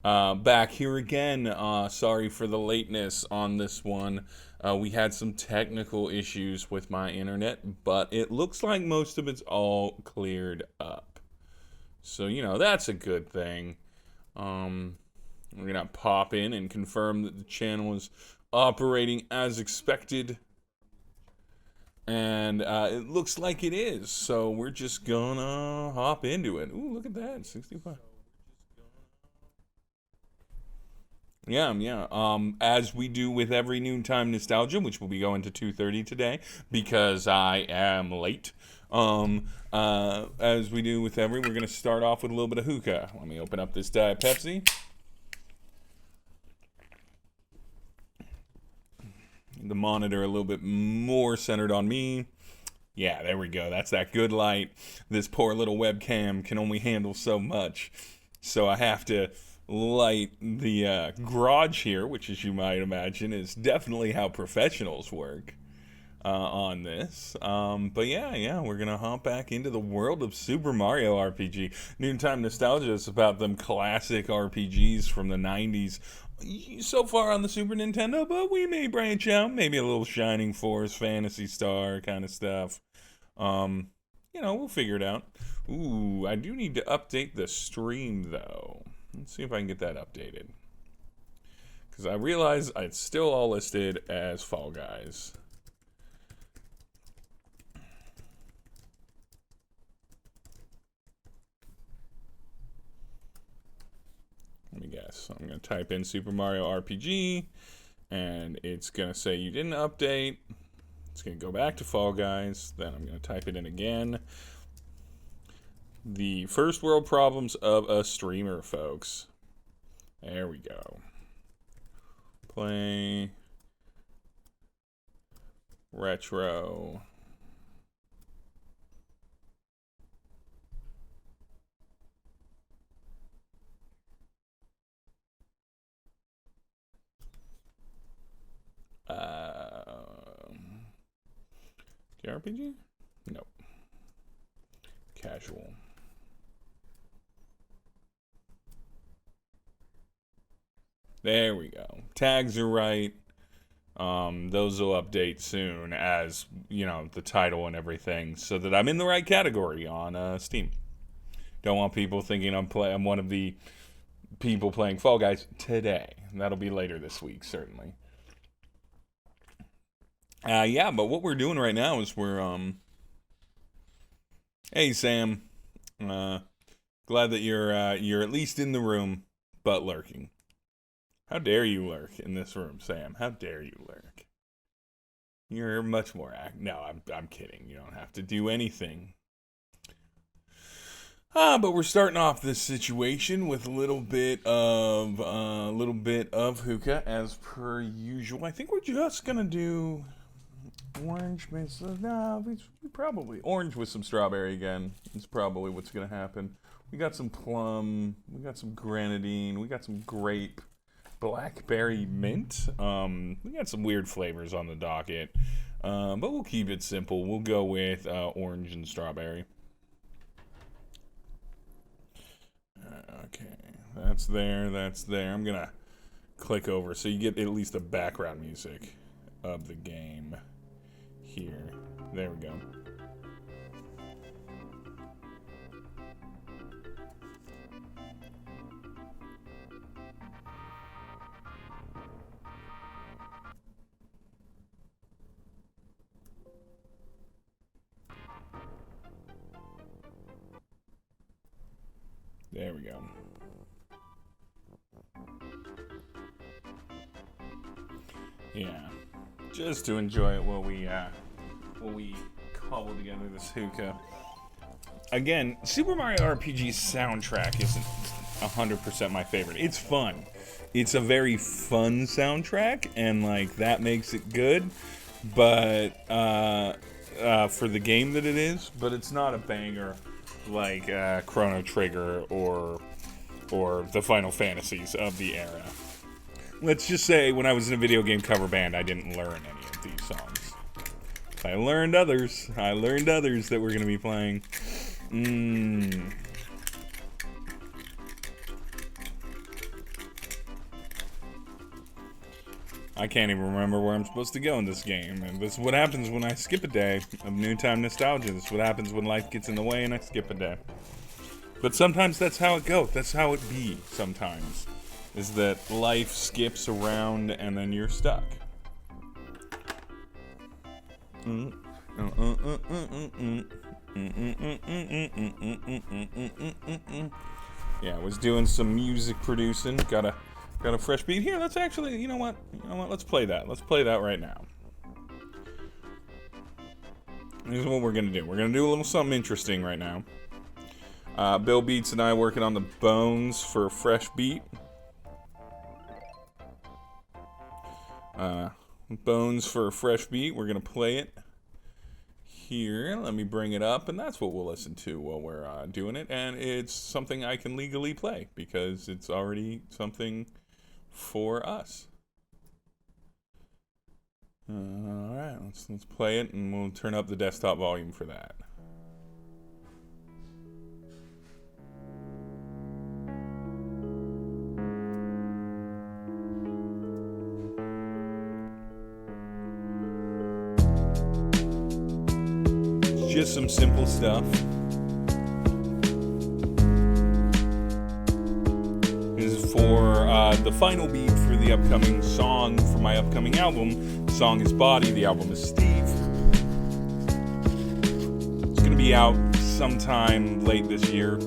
Back here again. Sorry for the lateness on this one. We had some technical issues with my internet, but it looks like most of it's all cleared up. So, that's a good thing. We're gonna pop in and confirm that the channel is operating as expected. And it looks like it is. So we're just gonna hop into it. Ooh, look at that. 65. Yeah. As we do with every noontime nostalgia, which will be going to 2:30 today because I am late. As we do with every, we're gonna start off with a little bit of hookah. Let me open up this Diet Pepsi. The monitor a little bit more centered on me. Yeah, there we go. That's that good light. This poor little webcam can only handle so much. So I have to light the garage here, which, as you might imagine, is definitely how professionals work on this. But yeah, we're going to hop back into the world of Super Mario RPG. Noontime Nostalgia is about them classic RPGs from the 90s. So far on the Super Nintendo, but we may branch out. Maybe a little Shining Force, Phantasy Star kind of stuff. We'll figure it out. Ooh, I do need to update the stream, though. Let's see if I can get that updated. Because I realize it's still all listed as Fall Guys. Let me guess. I'm going to type in Super Mario RPG, and it's going to say you didn't update. It's going to go back to Fall Guys. Then I'm going to type it in again. The first world problems of a streamer, folks. There we go. Play. Retro. JRPG? Nope. Casual. There we go. Tags are right. Those will update soon as, the title and everything so that I'm in the right category on Steam. Don't want people thinking I'm one of the people playing Fall Guys today. That'll be later this week, certainly. But what we're doing right now is hey Sam, glad that you're at least in the room, but lurking. How dare you lurk in this room, Sam? How dare you lurk? You're much more No, I'm kidding. You don't have to do anything. But we're starting off this situation with a little bit of hookah as per usual. I think we're just gonna do orange mix. No, we probably orange with some strawberry again. It's probably what's gonna happen. We got some plum. We got some grenadine. We got some grape. Blackberry mint. We got some weird flavors on the docket, but we'll keep it simple. We'll go with orange and strawberry. Okay, that's there. I'm gonna click over so you get at least the background music of the game here. There we go. There we go. Yeah, just to enjoy it while we cobble together this hookah. Again, Super Mario RPG's soundtrack isn't 100% my favorite. It's fun. It's a very fun soundtrack, and that makes it good. But for the game that it is, but it's not a banger like Chrono Trigger or the Final Fantasies of the era. Let's just say when I was in a video game cover band, I didn't learn any of these songs. I learned others that we're going to be playing. I can't even remember where I'm supposed to go in this game. And this is what happens when I skip a day of New Time nostalgia. This is what happens when life gets in the way and I skip a day. But sometimes that's how it goes. That's how it be sometimes. Is that life skips around and then you're stuck. Yeah, I was doing some music producing. Got a fresh beat here. Let's actually, you know what? Let's play that. Let's play that right now. Here's what we're gonna do. We're gonna do a little something interesting right now. Bill Beats and I working on the bones for a fresh beat. Bones for a fresh beat. We're gonna play it here. Let me bring it up, and that's what we'll listen to while we're doing it. And it's something I can legally play because it's already something for us. All right, let's play it, and we'll turn up the desktop volume for that. Just some simple stuff. This is for the final beat for the upcoming song for my upcoming album. The song is Body, the album is Steve. It's going to be out sometime late this year.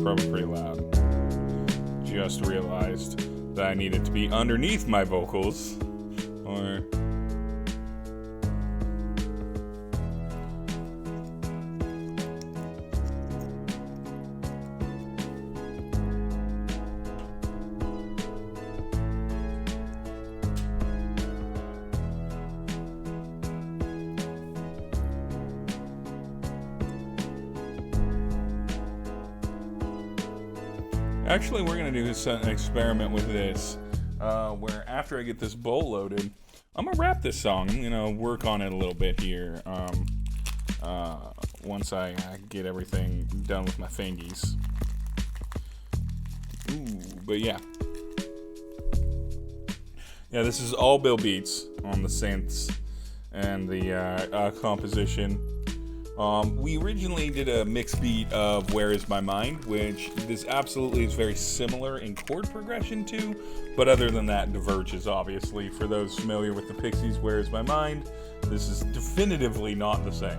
Probably pretty loud. Just realized that I needed to be underneath my vocals, or actually, we're going to do an experiment with this, where after I get this bowl loaded, I'm going to rap this song. I'm going to work on it a little bit here, once I get everything done with my fingies. Ooh, but yeah. Yeah, this is all Bill Beats on the synths and the composition. We originally did a mix beat of Where Is My Mind, which this absolutely is very similar in chord progression to, but other than that, diverges, obviously. For those familiar with the Pixies' Where Is My Mind, this is definitively not the same.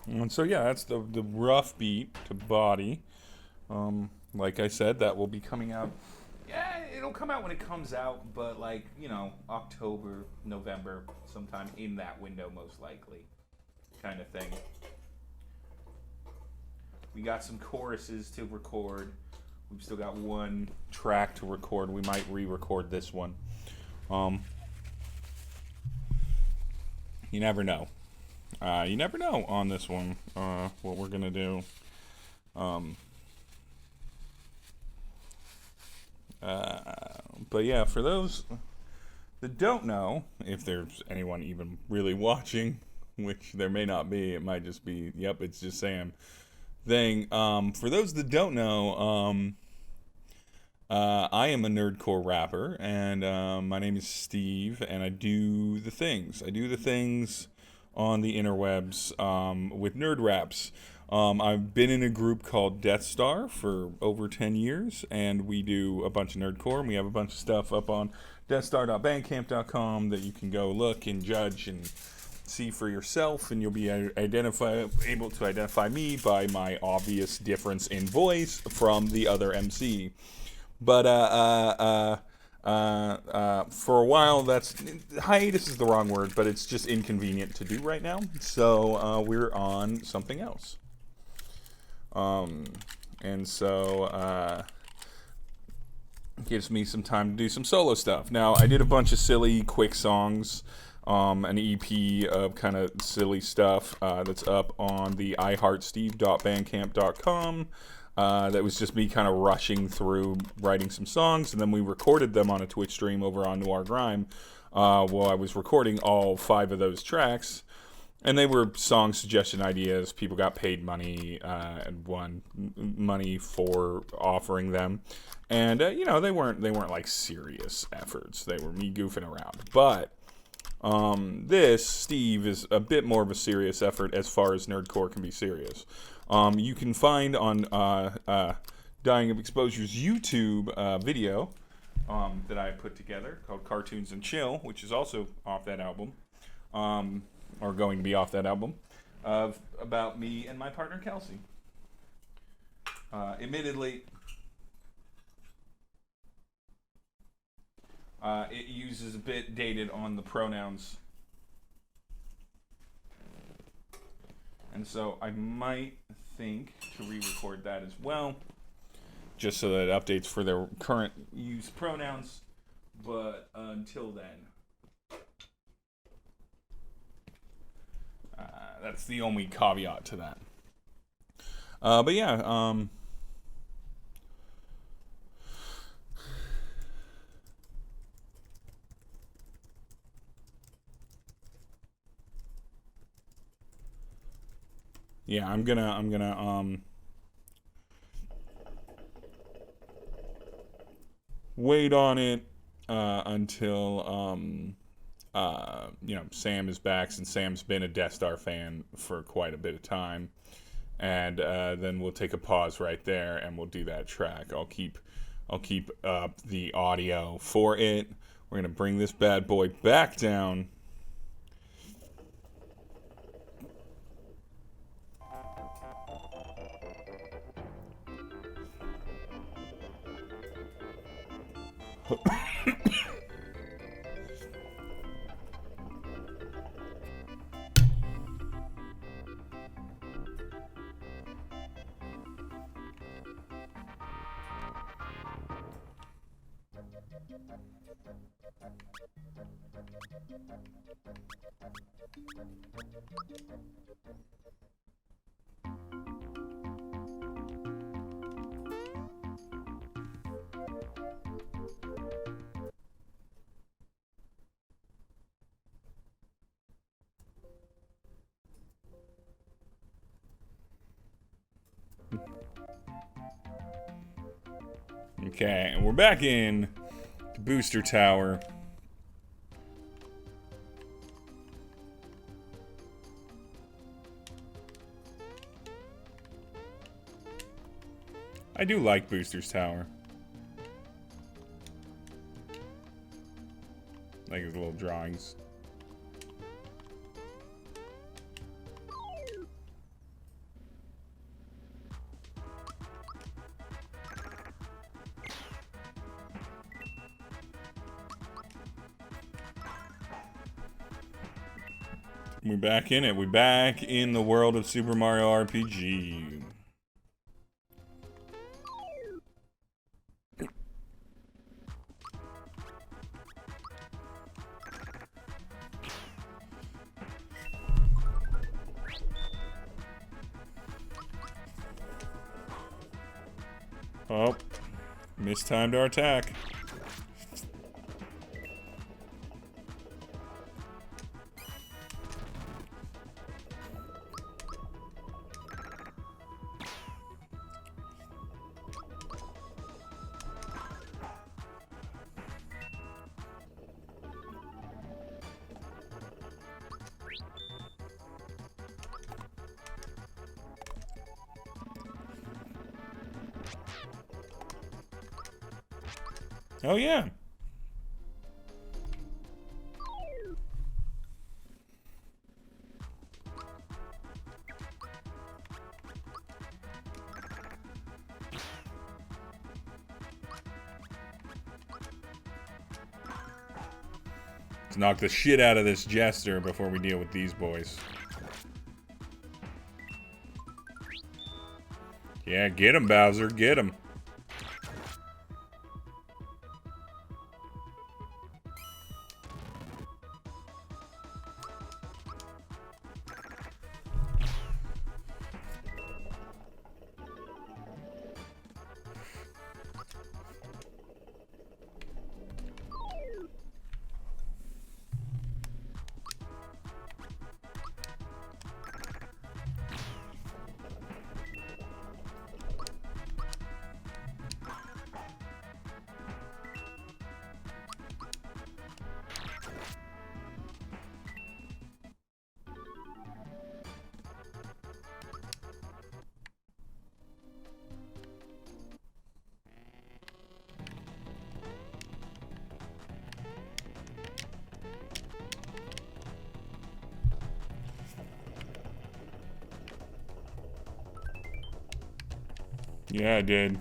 And so yeah, that's the rough beat to Body. Like I said, that will be coming out. Yeah, it'll come out when it comes out, but like, October, November, sometime in that window most likely, kind of thing. We got some choruses to record. We've still got one track to record. We might re-record this one. You never know. You never know on this one, what we're going to do. But yeah, for those that don't know, if there's anyone even really watching, which there may not be, it might just be, yep, it's just Sam thing. For those that don't know, I am a nerdcore rapper, and my name is Steve, and I do the things. I do the things on the interwebs with nerd raps. I've been in a group called Death Star for over 10 years, and we do a bunch of nerdcore, and we have a bunch of stuff up on deathstar.bandcamp.com that you can go look and judge and see for yourself, and you'll be able to identify me by my obvious difference in voice from the other MC. But for a while, that's hiatus is the wrong word, but it's just inconvenient to do right now. So we're on something else. And so gives me some time to do some solo stuff. Now, I did a bunch of silly, quick songs, an EP of kind of silly stuff that's up on the iheartsteve.bandcamp.com. That was just me kind of rushing through writing some songs, and then we recorded them on a Twitch stream over on Noir Grime while I was recording all 5 of those tracks. And they were song suggestion ideas. People got paid money and won money for offering them. And they weren't like serious efforts. They were me goofing around. But this, Steve, is a bit more of a serious effort as far as nerdcore can be serious. You can find on Dying of Exposure's YouTube video that I put together called Cartoons and Chill, which is also off that album, or going to be off that album, about me and my partner Kelsey. Admittedly, it uses a bit dated on the pronouns. And so I might think to re-record that as well, just so that it updates for their current use pronouns. But until then, that's the only caveat to that. But yeah, yeah, I'm gonna wait on it until Sam is back, since Sam's been a Death Star fan for quite a bit of time, and then we'll take a pause right there and we'll do that track. I'll keep up the audio for it. We're gonna bring this bad boy back down. Okay, and we're back in the booster tower. I do like Booster's Tower. Like his little drawings. We're back in it. We're back in the world of Super Mario RPG. Oh, mistimed our attack. Oh, yeah. Let's knock the shit out of this jester before we deal with these boys. Yeah, get him, Bowser. Get him. Yeah, I did.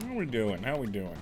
How we doing? How we doing?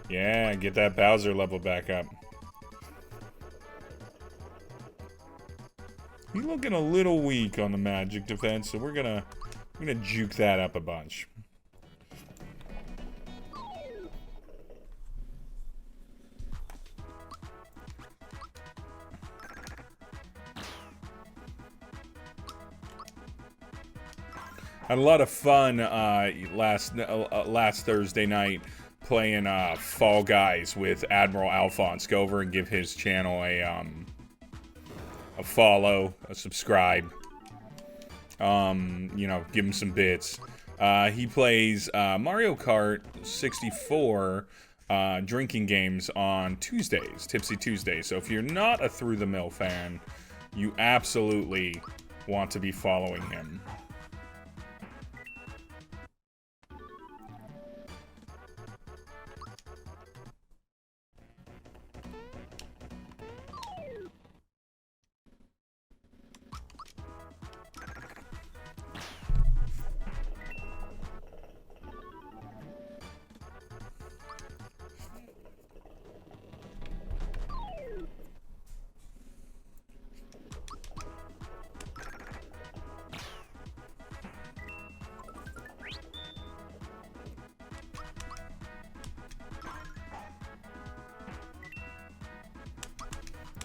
Yeah, get that Bowser level back up. He's looking a little weak on the magic defense, so we're gonna juke that up a bunch. Had a lot of fun last Thursday night playing Fall Guys with Admiral Alphonse. Go over and give his channel a follow, a subscribe. You know, give him some bits. He plays Mario Kart 64 drinking games on Tuesdays, Tipsy Tuesdays. So if you're not a Through the Mill fan, you absolutely want to be following him.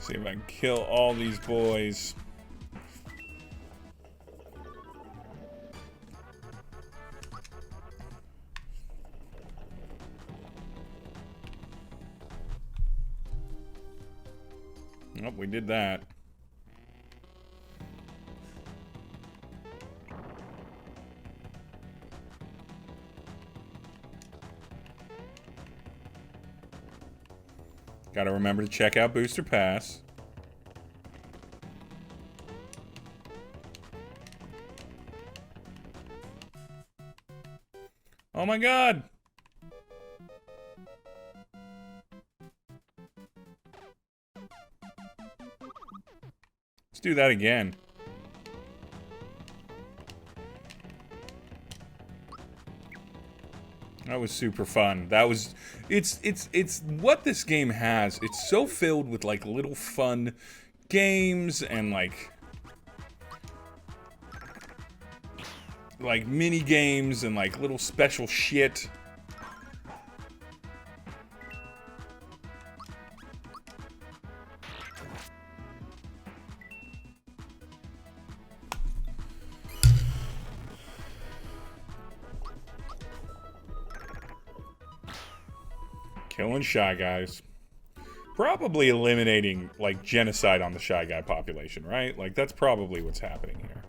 See if I can kill all these boys. Oh, we did that. Gotta remember to check out Booster Pass. Oh my god! Let's do that again. That was super fun. That was, it's what this game has. It's so filled with like little fun games and like mini games and like little special shit. Killing Shy Guys. Probably eliminating, like, genocide on the Shy Guy population, right? Like, that's probably what's happening here.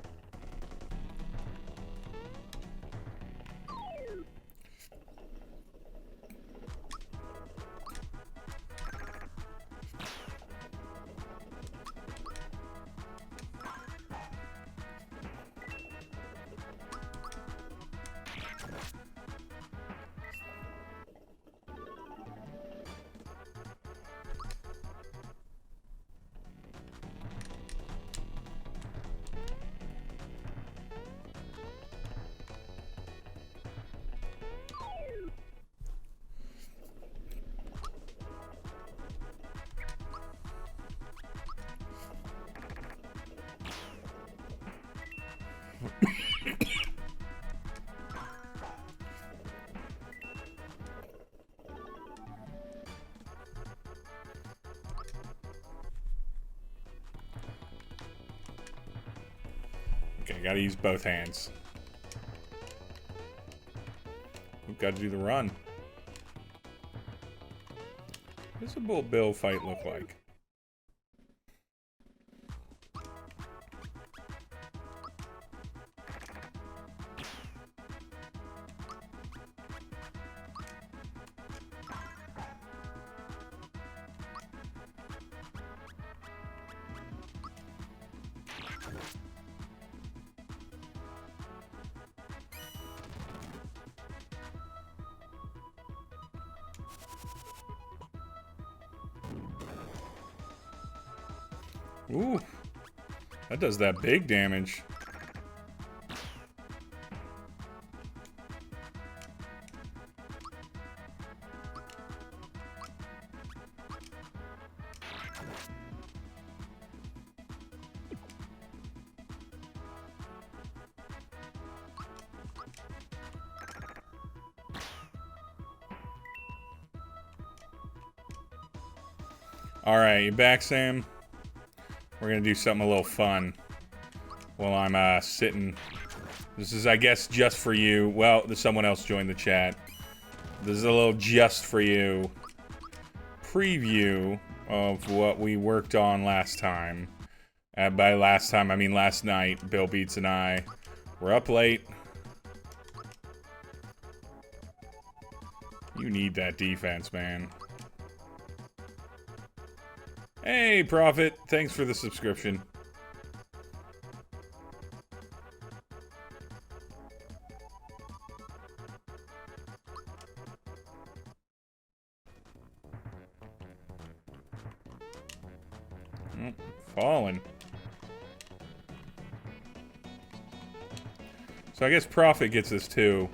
Okay, gotta use both hands. We've got to do the run. What does a Bull Bill fight look like? Ooh, that does that big damage. All right, you back, Sam? We're gonna do something a little fun while I'm sitting. This is, I guess, just for you. Well, someone else joined the chat. This is a little just for you preview of what we worked on last time. By last time, I mean last night. Bill Beats and I were up late. You need that defense, man. Hey, Prophet. Thanks for the subscription. Fallen. So I guess Prophet gets this too.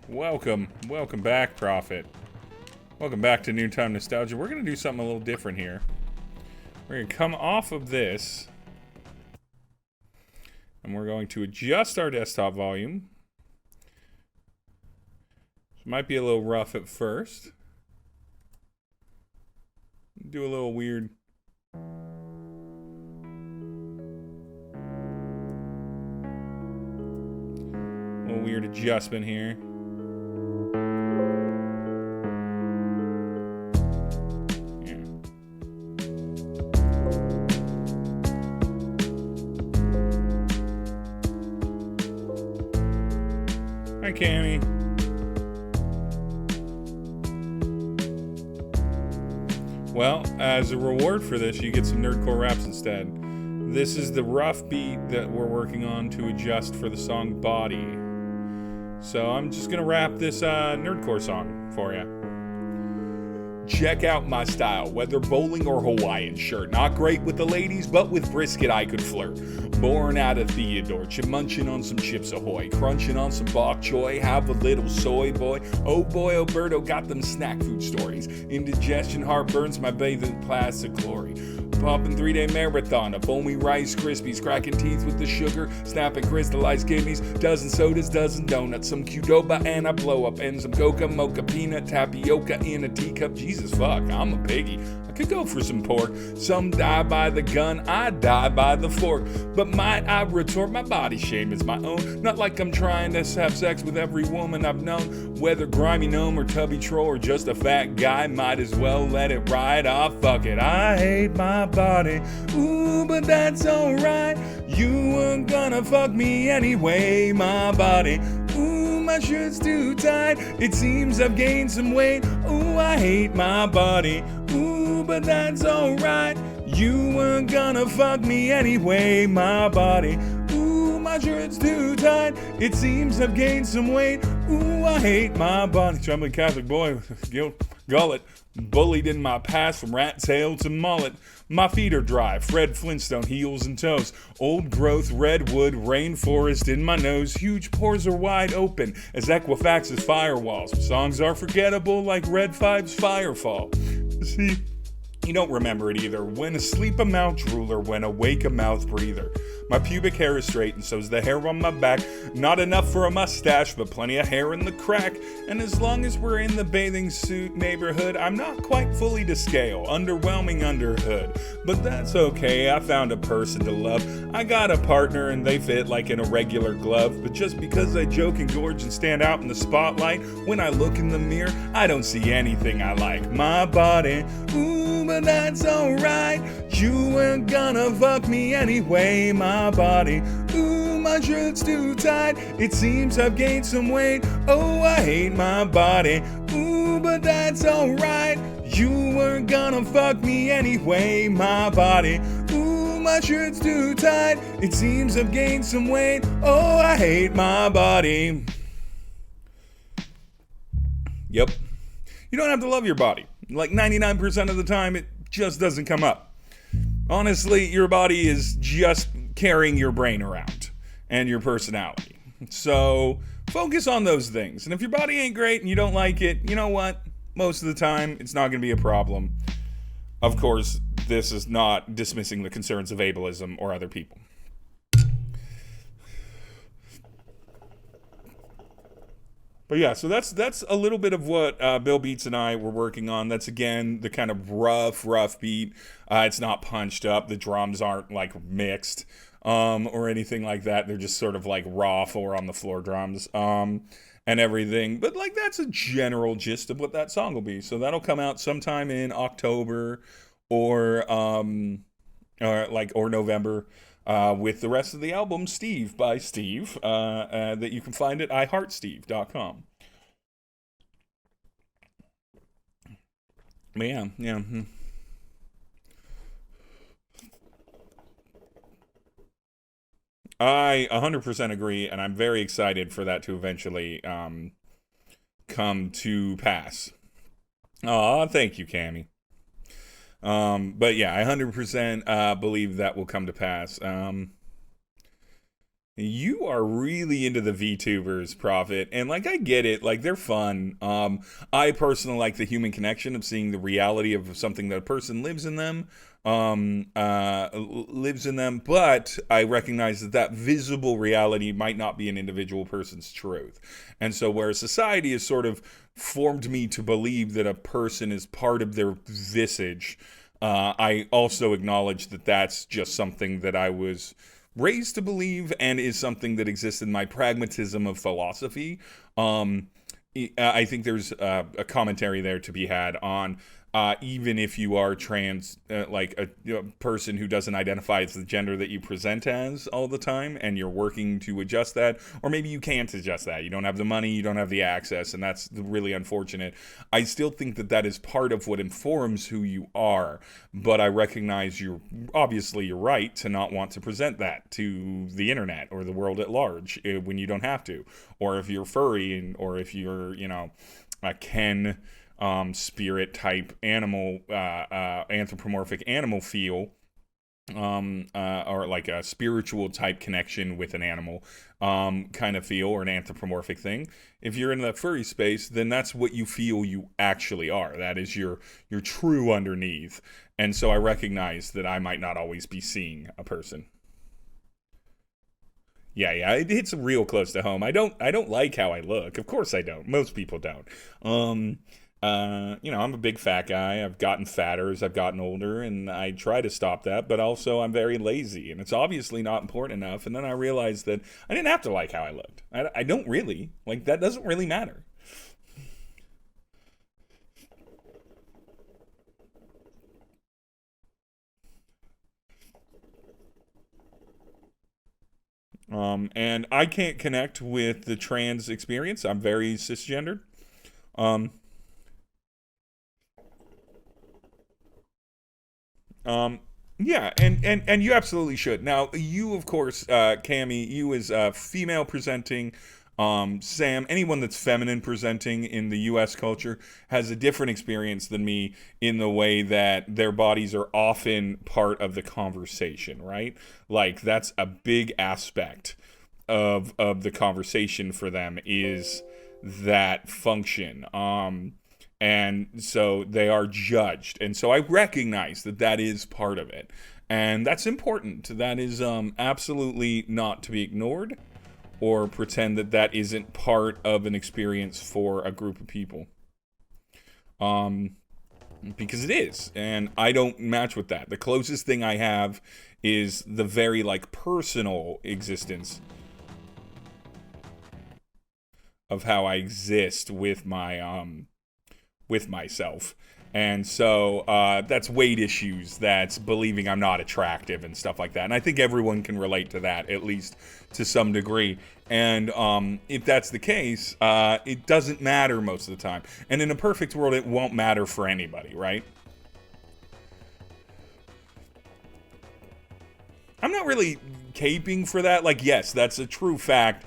Welcome. Welcome back, Prophet. Welcome back to Noontime Nostalgia. We're going to do something a little different here. We're going to come off of this. And we're going to adjust our desktop volume. It might be a little rough at first. Do a little weird. A little weird adjustment here. Hi, Cammy. Well, as a reward for this, you get some nerdcore raps instead. This is the rough beat that we're working on to adjust for the song Body. So I'm just gonna rap this nerdcore song for you. Check out my style, whether bowling or Hawaiian shirt. Not great with the ladies, but with brisket I could flirt. Born out of Theodore, munching on some Chips Ahoy, crunching on some bok choy, have a little soy boy. Oh boy, Alberto got them snack food stories. Indigestion, heartburns, my bathing plastic glory. Popping 3-day marathon of foamy Rice Krispies, cracking teeth with the sugar, snapping crystallized kidneys, dozen sodas, dozen donuts, some Qdoba and I blow up, and some coca, mocha, peanut, tapioca in a teacup. Jesus fuck, I'm a piggy. I could go for some pork. Some die by the gun, I die by the fork. But might I retort, my body shame is my own. Not like I'm trying to have sex with every woman I've known. Whether grimy gnome or tubby troll or just a fat guy, might as well let it ride. Ah, fuck it, I hate my body. Ooh, but that's alright. You weren't gonna fuck me anyway, my body. Ooh, my shirt's too tight. It seems I've gained some weight. Ooh, I hate my body. Ooh, but that's alright. You weren't gonna fuck me anyway, my body. Ooh, my shirt's too tight. It seems I've gained some weight. Ooh, I hate my body. Trembling Catholic boy with guilt, gullet. Bullied in my past from rat tail to mullet. My feet are dry, Fred Flintstone, heels and toes. Old growth, redwood, rainforest in my nose. Huge pores are wide open as Equifax's firewalls. Songs are forgettable like Red 5's Firefall. See, you don't remember it either. When asleep a mouth drooler, when awake a mouth breather. My pubic hair is straight and so's the hair on my back. Not enough for a mustache, but plenty of hair in the crack. And as long as we're in the bathing suit neighborhood, I'm not quite fully to scale. Underwhelming under hood. But that's okay, I found a person to love. I got a partner and they fit like an irregular glove. But just because I joke and gorge and stand out in the spotlight, when I look in the mirror, I don't see anything I like. My body, ooh, but that's alright. You weren't gonna fuck me anyway, my body. Ooh, my shirt's too tight. It seems I've gained some weight. Oh, I hate my body. Ooh, but that's alright. You weren't gonna fuck me anyway, my body. Ooh, my shirt's too tight. It seems I've gained some weight. Oh, I hate my body. Yep. You don't have to love your body. Like 99% of the time, it just doesn't come up. Honestly, your body is just carrying your brain around and your personality. So focus on those things. And if your body ain't great and you don't like it, you know what? Most of the time, it's not going to be a problem. Of course, this is not dismissing the concerns of ableism or other people. But yeah, so that's a little bit of what Bill Beats and I were working on. That's, again, the kind of rough beat. It's not punched up. The drums aren't, like, mixed or anything like that. They're just sort of, like, raw 4-on-the-floor drums and everything. But, like, that's a general gist of what that song will be. So that'll come out sometime in October or November. With the rest of the album, Steve by Steve, that you can find at iHeartSteve.com. But yeah. I 100% agree, and I'm very excited for that to eventually come to pass. Aw, thank you, Cammie. But yeah, I 100% believe that will come to pass. You are really into the VTubers, Prophet, and like I get it, like they're fun. I personally like the human connection of seeing the reality of something that a person lives in them, but I recognize that visible reality might not be an individual person's truth. And so where society has sort of formed me to believe that a person is part of their visage, I also acknowledge that that's just something that I was raised to believe and is something that exists in my pragmatism of philosophy. I think there's a commentary there to be had on even if you are trans, like a person who doesn't identify as the gender that you present as all the time, and you're working to adjust that, or maybe you can't adjust that. You don't have the money, you don't have the access, and that's really unfortunate. I still think that that is part of what informs who you are, but I recognize you're right to not want to present that to the internet or the world at large when you don't have to, or if you're furry, or if you're, a Ken spirit type animal, anthropomorphic animal feel, or like a spiritual type connection with an animal, kind of feel, or an anthropomorphic thing. If you're in the furry space, then that's what you feel you actually are. That is your true underneath. And so I recognize that I might not always be seeing a person. Yeah, it hits real close to home. I don't like how I look. Of course I don't. Most people don't. Um, I'm a big fat guy. I've gotten fatter as I've gotten older, and I try to stop that, but also I'm very lazy, and it's obviously not important enough. And then I realized that I didn't have to like how I looked. I don't really. Like, that doesn't really matter. And I can't connect with the trans experience. I'm very cisgendered. Um, Um, yeah, and you absolutely should. Now, you of course, Cammy, you as female presenting, Sam, anyone that's feminine presenting in the U.S. culture has a different experience than me in the way that their bodies are often part of the conversation, right? Like, that's a big aspect of the conversation for them, is that function. And so they are judged, and so I recognize that that is part of it, and that's important. That is absolutely not to be ignored, or pretend that that isn't part of an experience for a group of people, um because it is, and I don't match with that. The closest thing I have is the very, like, personal existence of how I exist with myself. And so that's weight issues, that's believing I'm not attractive and stuff like that. And I think everyone can relate to that, at least to some degree. And if that's the case, it doesn't matter most of the time. And in a perfect world, it won't matter for anybody, right? I'm not really caping for that. Like, yes, that's a true fact.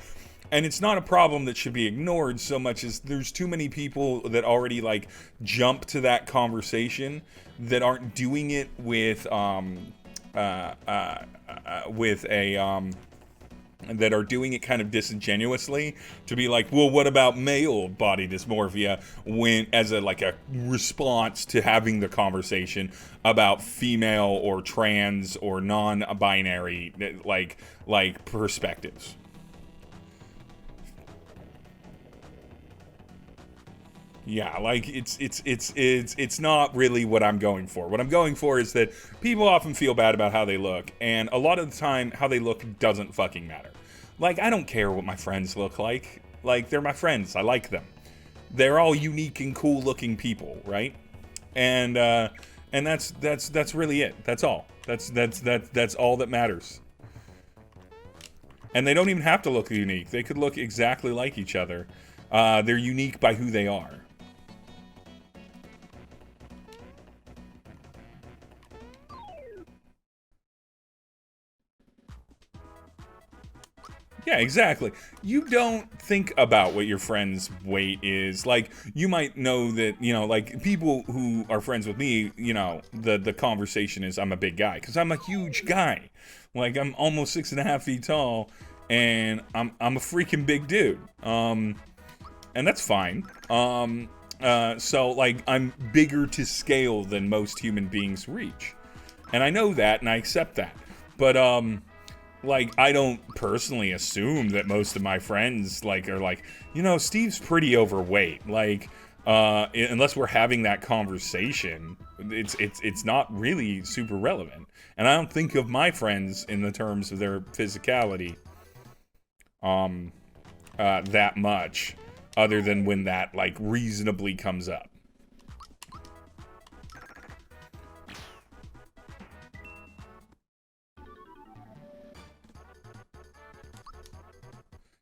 And it's not a problem that should be ignored so much as there's too many people that already, like, jump to that conversation that aren't doing it with a that are doing it kind of disingenuously, to be like, well, what about male body dysmorphia, when, as a, like, a response to having the conversation about female or trans or non-binary, like perspectives. Yeah, like, it's not really what I'm going for. What I'm going for is that people often feel bad about how they look, and a lot of the time how they look doesn't fucking matter. Like, I don't care what my friends look like. Like, they're my friends. I like them. They're all unique and cool looking people, right? And that's really it. That's all. That's all that matters. And they don't even have to look unique. They could look exactly like each other. They're unique by who they are. Yeah, exactly. You don't think about what your friend's weight is. Like, you might know that, like, people who are friends with me, the conversation is I'm a big guy, because I'm a huge guy. Like, I'm almost 6.5 feet tall, and I'm a freaking big dude. And that's fine. So, like, I'm bigger to scale than most human beings reach. And I know that, and I accept that. But, like, I don't personally assume that most of my friends, like, are like, Steve's pretty overweight. Like, unless we're having that conversation, it's not really super relevant. And I don't think of my friends in the terms of their physicality, um, that much, other than when that, like, reasonably comes up.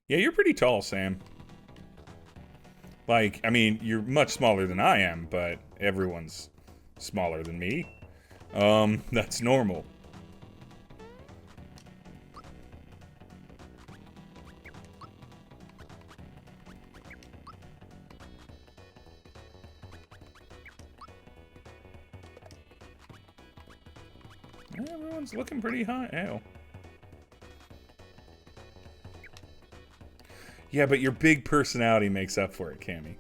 Yeah, you're pretty tall, Sam. Like, I mean, you're much smaller than I am, but everyone's smaller than me. That's normal. Everyone's looking pretty high. Ew. Yeah, but your big personality makes up for it, Cammy.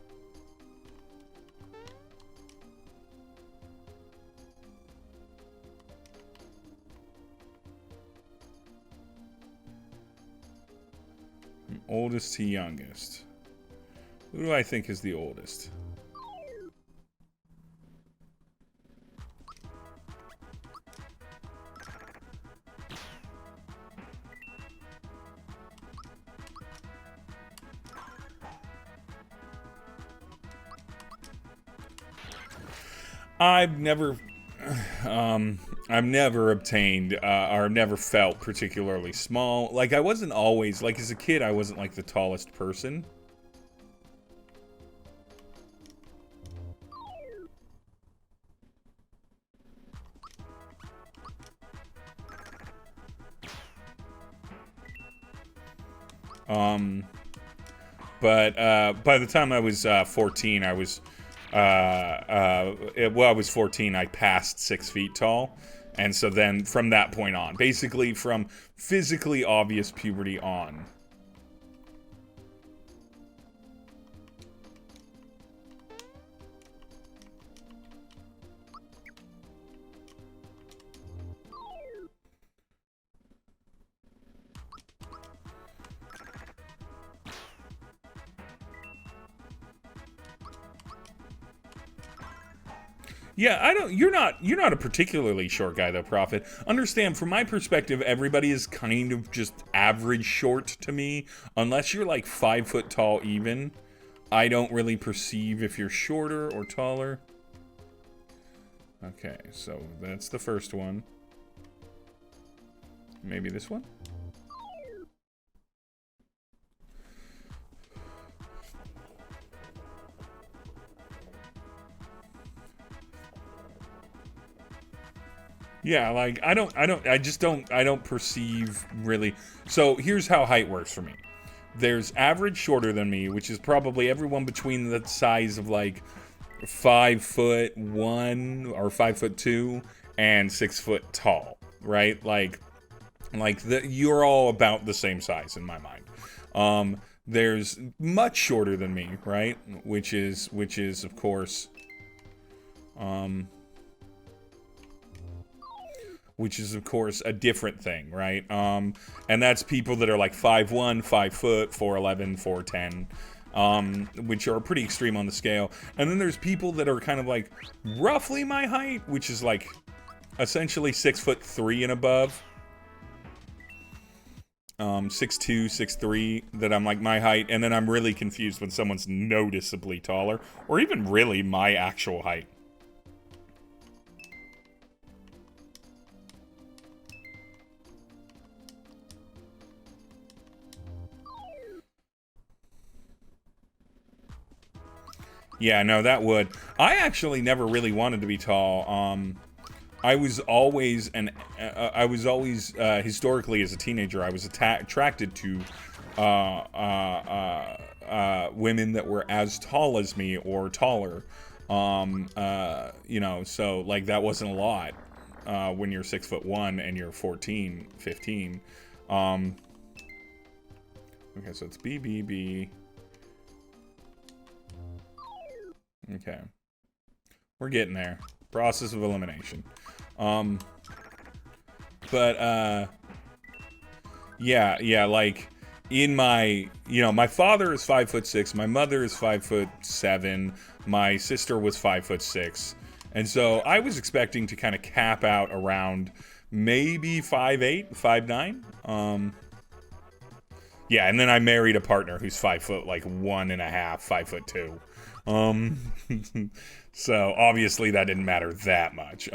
From oldest to youngest. Who do I think is the oldest? I've never obtained or never felt particularly small. Like, I wasn't always, like, as a kid, I wasn't like the tallest person. But by the time I was 14, I was well, I was 14, I passed 6 feet tall. And so then from that point on, basically from physically obvious puberty on. Yeah, I don't. You're not a particularly short guy, though, Prophet. Understand, from my perspective, everybody is kind of just average short to me. Unless you're like 5 foot tall, even, I don't really perceive if you're shorter or taller. Okay, so that's the first one. Maybe this one. Yeah, like, I don't perceive really. So here's how height works for me. There's average shorter than me, which is probably everyone between the size of like 5'1" or 5'2" and 6 foot tall, right? Like you're all about the same size in my mind. There's much shorter than me, right? Which is of course, a different thing, right? And that's people that are like 5'1", 5 foot, 4'11", 4'10", which are pretty extreme on the scale. And then there's people that are kind of like roughly my height, which is like essentially 6'3" and above. 6'2", 6'3", that I'm like my height. And then I'm really confused when someone's noticeably taller, or even really my actual height. Yeah, no, that would. I actually never really wanted to be tall. I was always historically as a teenager, I was attracted to women that were as tall as me or taller. You know, so like that wasn't a lot when you're 6'1" and you're 14, 15. Okay, so it's BBB. Okay. We're getting there. Process of elimination. Yeah, like in my, my father is 5'6", my mother is 5'7", my sister was 5'6", and so I was expecting to kind of cap out around maybe 5'8", 5'9". Yeah, and then I married a partner who's 5 foot, like 1.5, 5'2". So obviously that didn't matter that much.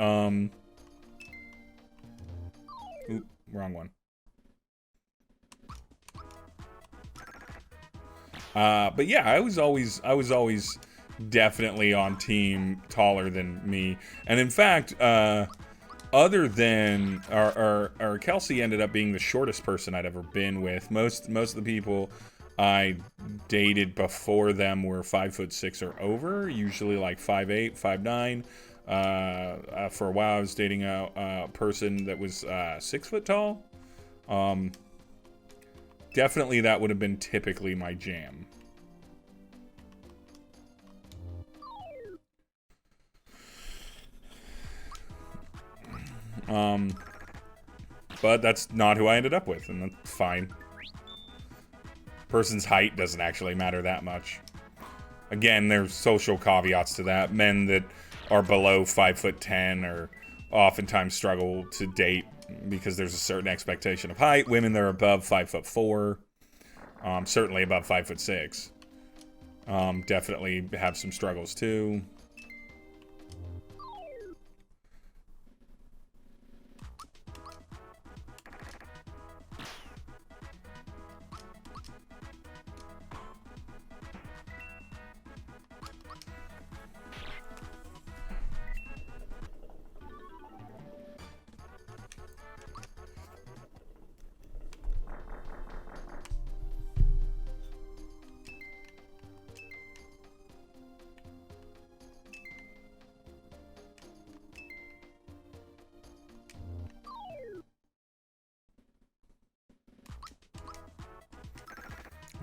Oop, wrong one. But yeah, I was always definitely on team taller than me. And in fact, other than our Kelsey ended up being the shortest person I'd ever been with. Most of the people I dated before them were 5'6" or over, usually like 5'8", 5'9". For a while, I was dating a person that was 6 foot tall. Definitely that would have been typically my jam. But that's not who I ended up with, and that's fine. Person's height doesn't actually matter that much. Again, there's social caveats to that. Men that are below 5'10" or oftentimes struggle to date because there's a certain expectation of height. Women that are above 5'4", certainly above 5'6", definitely have some struggles too.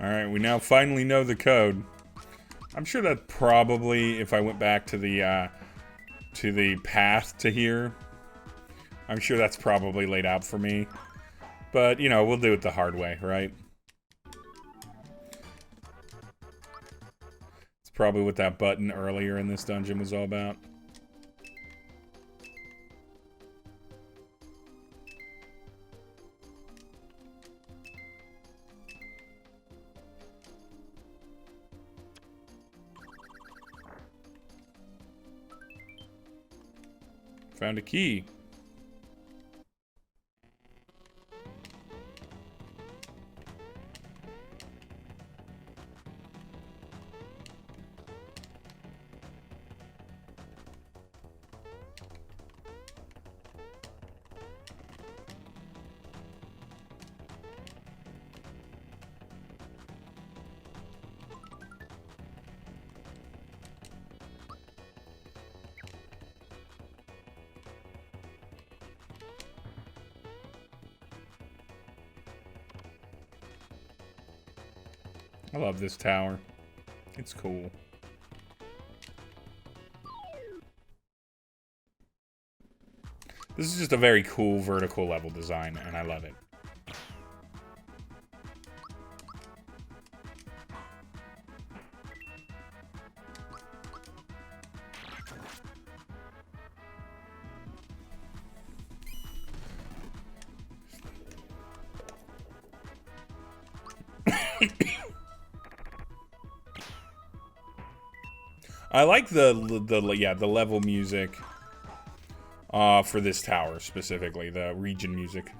Alright, we now finally know the code. I'm sure that probably, if I went back to the path to here, I'm sure that's probably laid out for me. But, you know, we'll do it the hard way, right? It's probably what that button earlier in this dungeon was all about. Found a key. I love this tower. It's cool. This is just a very cool vertical level design, and I love it. I like the level music for this tower specifically, the region music.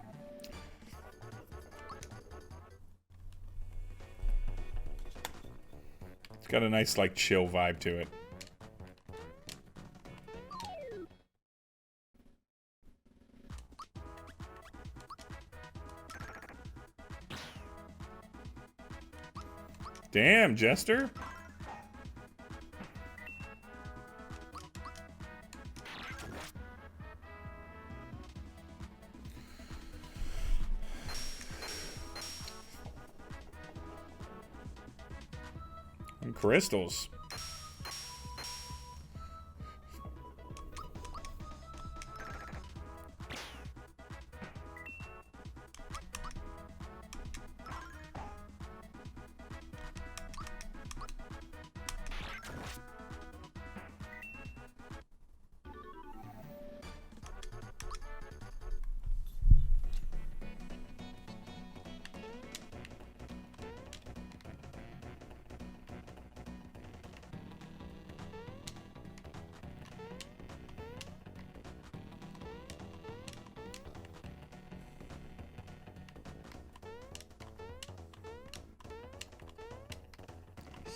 It's got a nice like chill vibe to it. Damn, Jester. And crystals.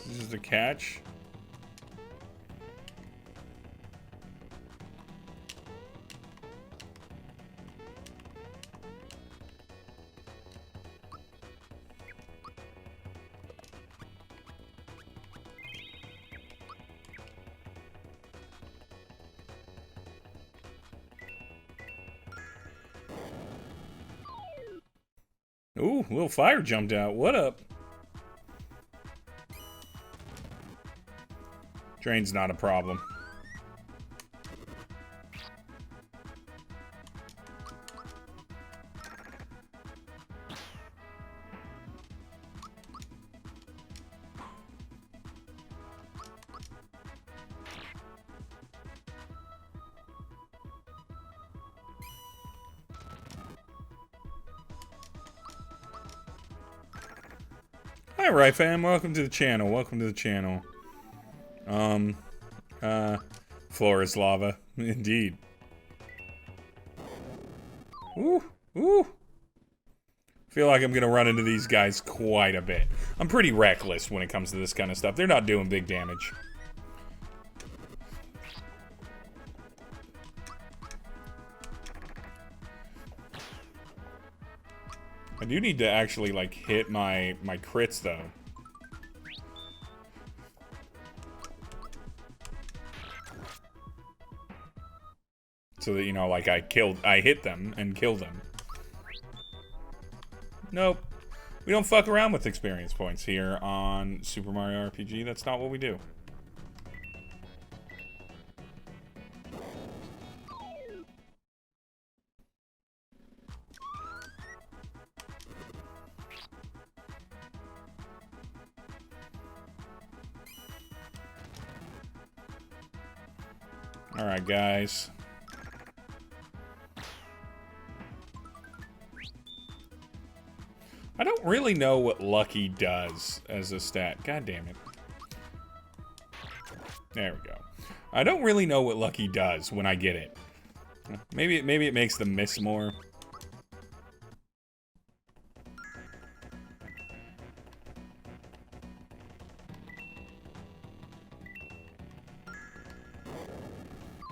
This is the catch. Ooh, a little fire jumped out. What up? Drain's not a problem. Alright, fam, welcome to the channel. Welcome to the channel. Floor is lava. Indeed. Ooh, ooh. Feel like I'm gonna run into these guys quite a bit. I'm pretty reckless when it comes to this kind of stuff. They're not doing big damage. I do need to actually, like, hit my crits, though. So that, you know, like, I hit them and kill them. Nope. We don't fuck around with experience points here on Super Mario RPG. That's not what we do. Alright, guys. I don't really know what Lucky does as a stat. God damn it. There we go. I don't really know what Lucky does when I get it. Maybe it makes them miss more.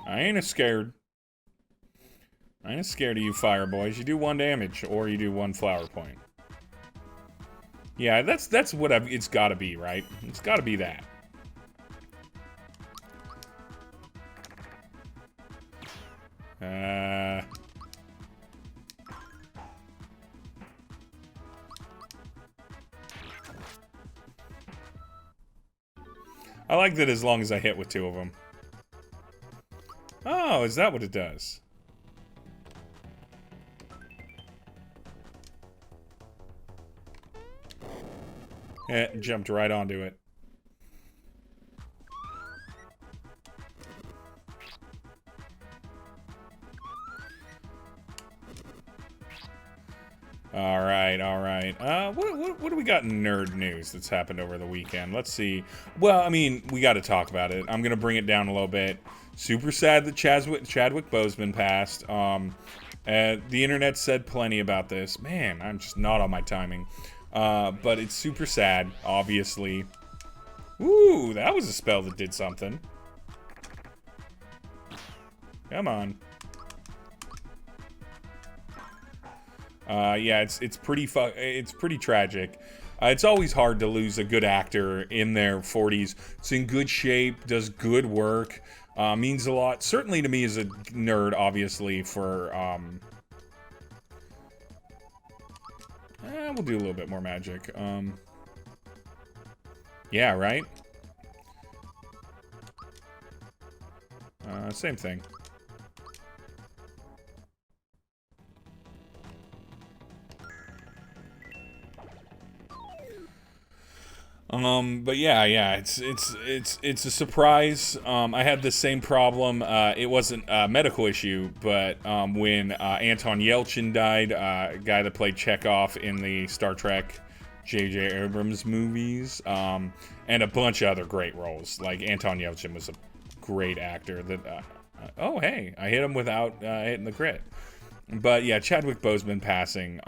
I ain't scared. I ain't scared of you fire boys. You do 1 damage, or you do 1 flower point. Yeah, that's what it's gotta be, right? It's gotta be that. I like that as long as I hit with 2 of them. Oh, is that what it does? Jumped right onto it. Alright, alright. What do we got in nerd news that's happened over the weekend? Let's see. Well, I mean, we gotta talk about it. I'm gonna bring it down a little bit. Super sad that Chadwick Boseman passed. The internet said plenty about this. Man, I'm just not on my timing. But it's super sad, obviously. Ooh, that was a spell that did something. Come on. Yeah, it's pretty tragic. It's always hard to lose a good actor in their 40s. It's in good shape, does good work, means a lot. Certainly to me as a nerd, obviously, for, we'll do a little bit more magic. Yeah, right? Same thing. But yeah, it's a surprise. I had the same problem. It wasn't a medical issue, but when Anton Yelchin died, guy that played Chekhov in the Star Trek J.J. Abrams movies, and a bunch of other great roles. Like Anton Yelchin was a great actor. That oh hey, I hit him without hitting the crit. But yeah, Chadwick Boseman passing,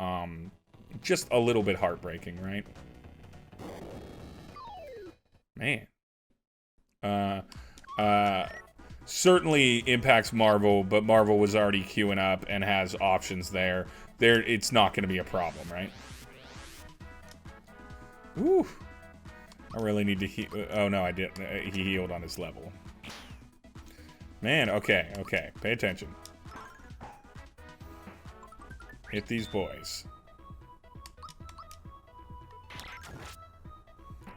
just a little bit heartbreaking, right? Man. Certainly impacts Marvel, but Marvel was already queuing up and has options there. It's not going to be a problem, right? Ooh. I really need to heal. Oh, no, I didn't. He healed on his level. Man, okay. Pay attention. Hit these boys.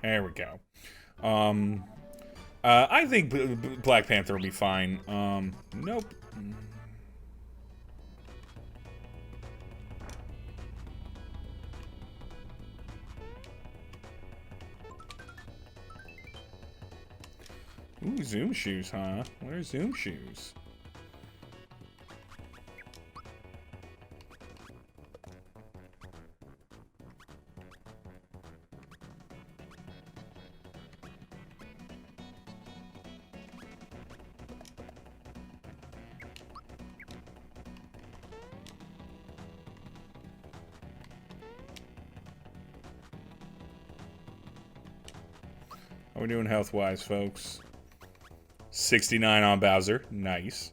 There we go. I think Black Panther will be fine. Nope. Ooh, Zoom shoes, huh? What are Zoom shoes? How we doing health-wise, folks? 69 on Bowser. Nice.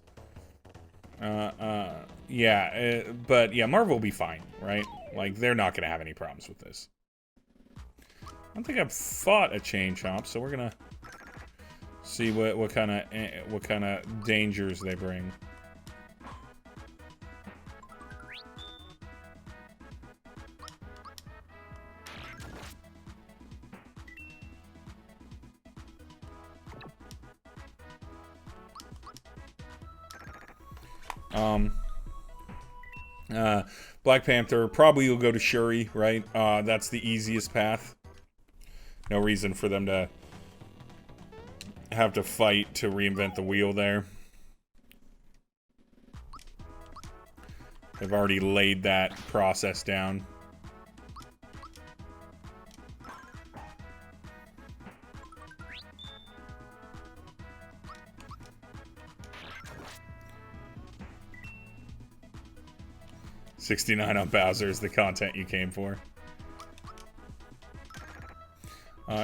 Yeah, but yeah, Marvel will be fine, right? Like, they're not going to have any problems with this. I don't think I've fought a Chain Chomp, so we're gonna see what kind of dangers they bring. Black Panther, probably you'll go to Shuri, right? That's the easiest path. No reason for them to have to fight to reinvent the wheel there. They've already laid that process down. $69 on Bowser is the content you came for.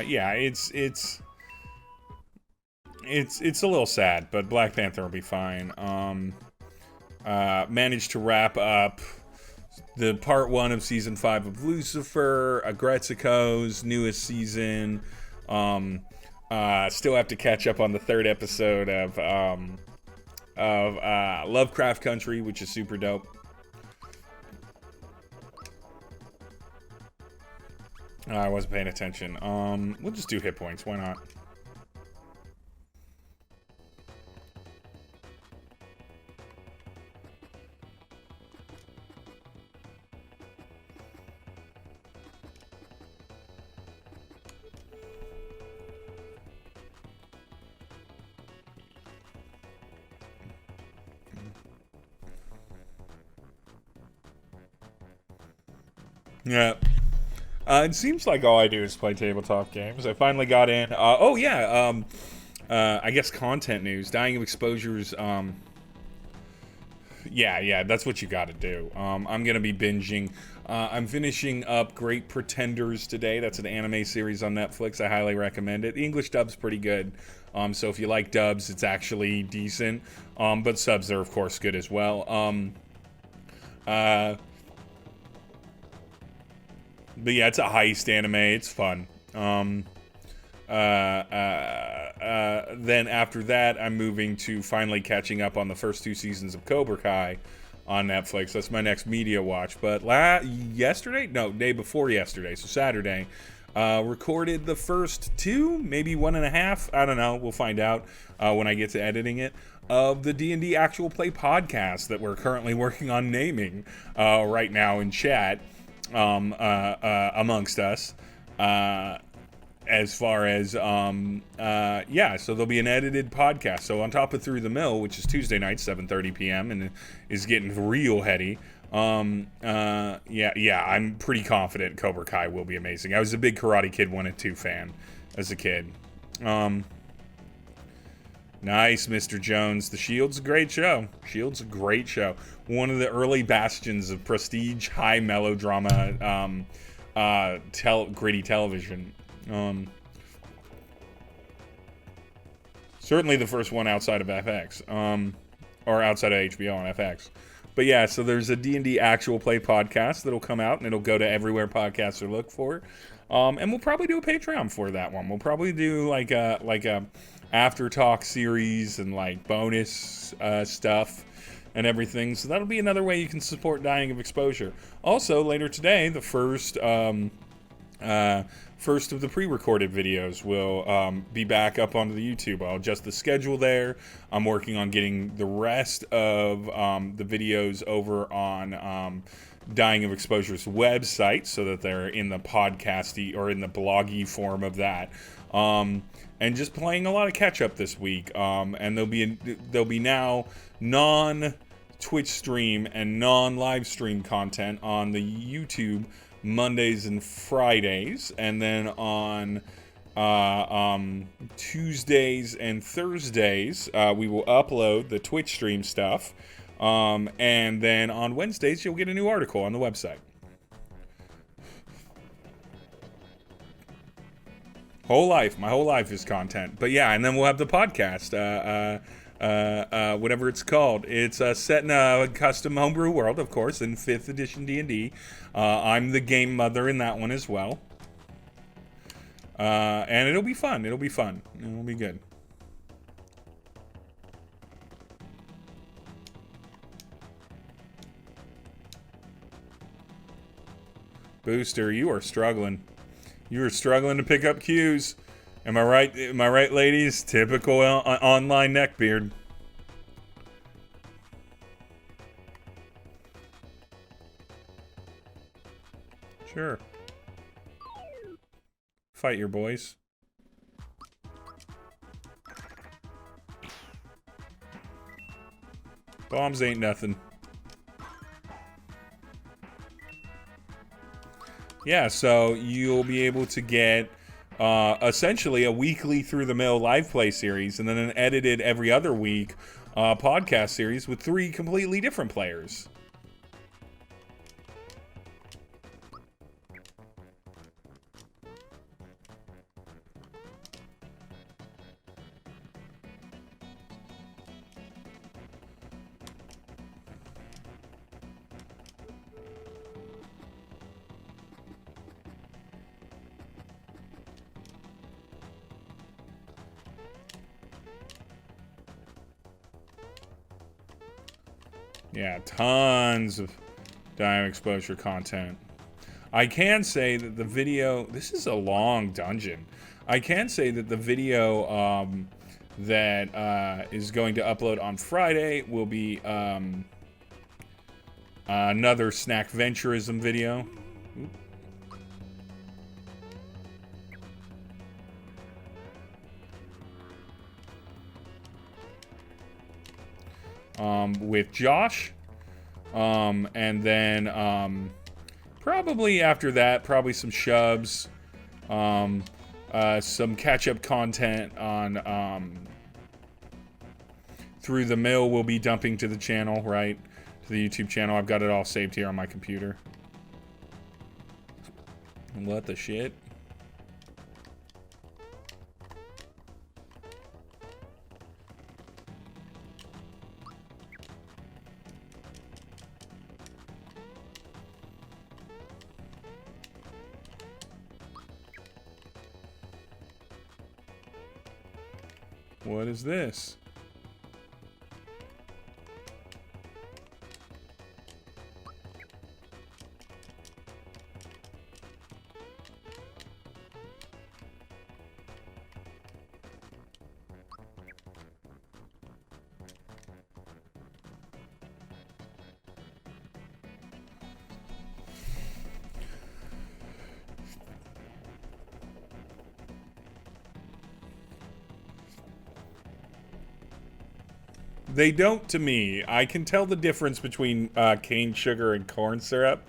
Yeah, it's a little sad, but Black Panther will be fine. Managed to wrap up the part 1 of season 5 of Lucifer, Agretsuko's newest season. Still have to catch up on the 3rd episode of Lovecraft Country, which is super dope. I wasn't paying attention. We'll just do hit points. Why not? Yeah. It seems like all I do is play tabletop games. I finally got in. Oh, yeah. I guess content news. Dying of Exposure's. Yeah, that's what you got to do. I'm going to be binging. I'm finishing up Great Pretenders today. That's an anime series on Netflix. I highly recommend it. The English dub's pretty good. So if you like dubs, it's actually decent. But subs are, of course, good as well. But yeah, it's a heist anime. It's fun. Then after that, I'm moving to finally catching up on the first 2 seasons of Cobra Kai on Netflix. That's my next media watch. But day before yesterday, so Saturday, recorded the first 2, maybe 1.5. I don't know. We'll find out when I get to editing it. Of the D&D Actual Play podcast that we're currently working on naming right now in chat. Amongst us, as far as, yeah, so there'll be an edited podcast. So on top of Through the Mill, which is Tuesday night, 7:30 p.m. and is getting real heady. Yeah, I'm pretty confident Cobra Kai will be amazing. I was a big Karate Kid 1 and 2 fan as a kid. Nice, Mr. Jones. The Shield's a great show. Shield's a great show. One of the early bastions of prestige, high melodrama, gritty television. Certainly the first one outside of FX, or outside of HBO on FX. But yeah, so there's a D&D Actual Play podcast that'll come out, and it'll go to everywhere podcasts are looked for. And we'll probably do a Patreon for that one. We'll probably do like a after talk series and like bonus stuff and everything. So that'll be another way you can support Dying of Exposure. Also, later today, the first First of the pre-recorded videos will be back up onto the YouTube. I'll adjust the schedule there. I'm working on getting the rest of the videos over on Dying of Exposure's website so that they're in the podcasty or in the bloggy form of that. And just playing a lot of catch up this week. And there'll be now non-Twitch stream and non-live stream content on the YouTube Mondays and Fridays, and then on Tuesdays and Thursdays we will upload the Twitch stream stuff, and then on Wednesdays you'll get a new article on the website. My whole life is content. But yeah, and then we'll have the podcast, whatever it's called. It's set in a custom homebrew world, of course, in 5th edition D&D. I'm the game mother in that one as well. And it'll be fun. It'll be good. Booster, you are struggling. You are struggling to pick up cues. Am I right? Am I right, ladies? Typical online neckbeard. Sure. Fight your boys. Bombs ain't nothing. Yeah, so you'll be able to get essentially a weekly through the mill live play series and then an edited every other week podcast series with 3 completely different players. Yeah, tons of Dying Exposure content. I can say that the video... This is a long dungeon. I can say that the video that is going to upload on Friday will be another Snack Venturism video. With Josh, and then probably after that, probably some shubs, some catch-up content on Through the Mill will be dumping to the channel, right? To the YouTube channel. I've got it all saved here on my computer. What the shit? What is this? They don't to me. I can tell the difference between cane sugar and corn syrup.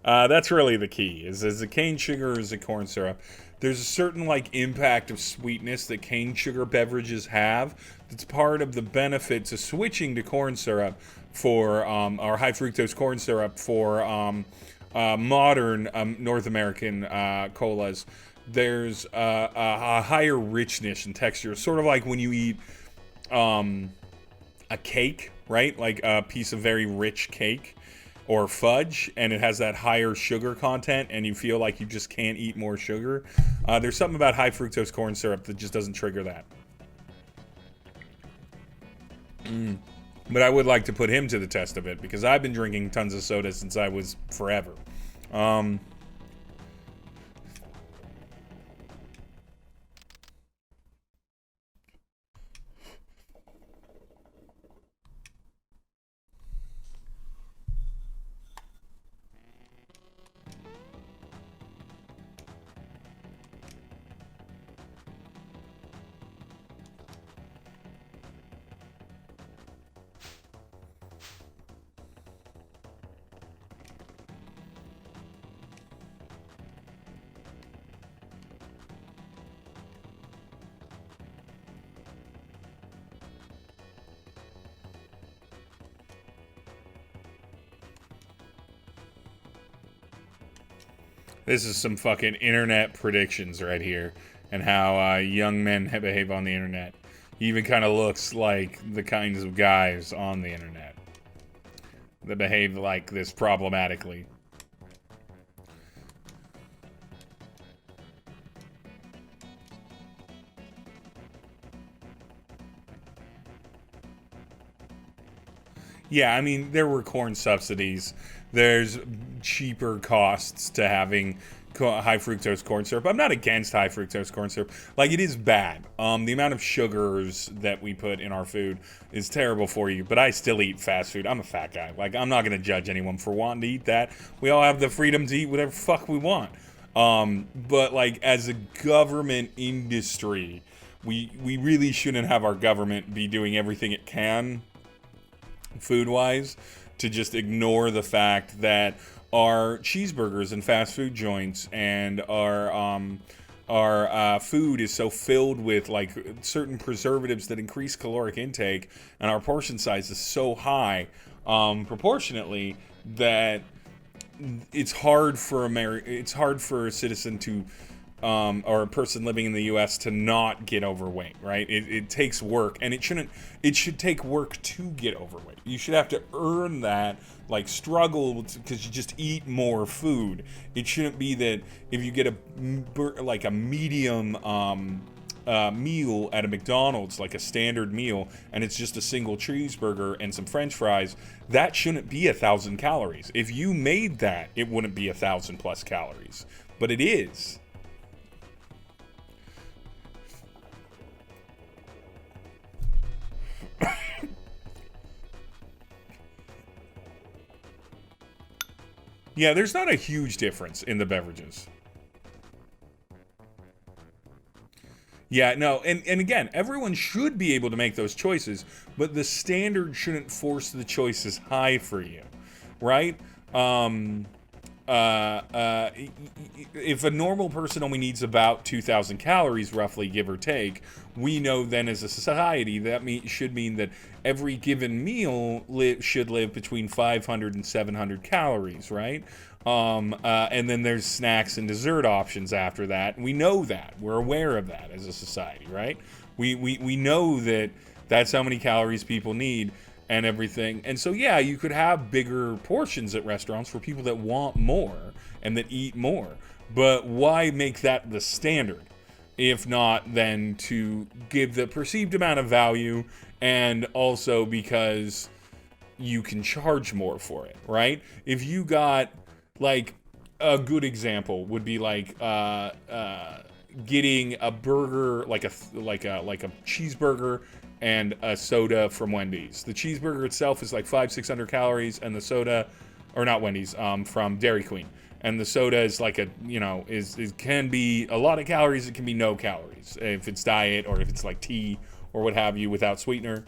That's really the key. Is the cane sugar or is the corn syrup? There's a certain like impact of sweetness that cane sugar beverages have. That's part of the benefit to switching to corn syrup for or high fructose corn syrup for modern North American colas. There's a higher richness and texture, sort of like when you eat a cake, right? Like a piece of very rich cake or fudge, and it has that higher sugar content, and you feel like you just can't eat more sugar. There's something about high fructose corn syrup that just doesn't trigger that. But I would like to put him to the test a bit, because I've been drinking tons of soda since I was forever. This is some fucking internet predictions right here, and how young men behave on the internet. He even kind of looks like the kinds of guys on the internet that behave like this problematically. Yeah, I mean, there were corn subsidies. There's cheaper costs to having high fructose corn syrup. I'm not against high fructose corn syrup. Like, it is bad. The amount of sugars that we put in our food is terrible for you, but I still eat fast food. I'm a fat guy. Like, I'm not going to judge anyone for wanting to eat that. We all have the freedom to eat whatever fuck we want. But, like, as a government industry, we really shouldn't have our government be doing everything it can food-wise to just ignore the fact that our cheeseburgers and fast food joints and our food is so filled with like certain preservatives that increase caloric intake, and our portion size is so high proportionately that it's hard for a citizen to or a person living in the U.S. to not get overweight, right? It takes work, and it should take work to get overweight. You should have to earn that, like struggle, because you just eat more food. It shouldn't be that if you get a medium meal at a McDonald's, like a standard meal, and it's just a single cheeseburger and some French fries, that shouldn't be 1,000 calories. If you made that, it wouldn't be 1,000 plus calories, but it is. Yeah, there's not a huge difference in the beverages. Yeah, no, and again, everyone should be able to make those choices, but the standard shouldn't force the choices high for you, right? Um, if a normal person only needs about 2,000 calories, roughly, give or take, we know then as a society that should mean that every given meal should live between 500 and 700 calories, right? And then there's snacks and dessert options after that. We know that. We're aware of that as a society, right? We know that that's how many calories people need and everything. And so, yeah, you could have bigger portions at restaurants for people that want more and that eat more. But why make that the standard? If not, then to give the perceived amount of value, and also because you can charge more for it, right? If you got, like, a good example would be like getting a burger, like a cheeseburger and a soda from Wendy's. The cheeseburger itself is like 500-600 calories, and the soda, or not Wendy's, from Dairy Queen. And the soda is like is can be a lot of calories. It can be no calories if it's diet, or if it's like tea or what have you without sweetener.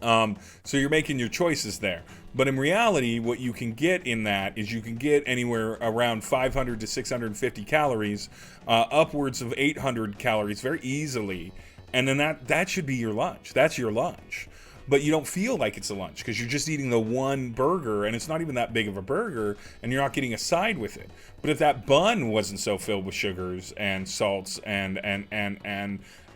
So you're making your choices there. But in reality, what you can get in that is you can get anywhere around 500 to 650 calories, upwards of 800 calories very easily. And then that should be your lunch. That's your lunch. But you don't feel like it's a lunch because you're just eating the one burger, and it's not even that big of a burger, and you're not getting a side with it. But if that bun wasn't so filled with sugars and salts and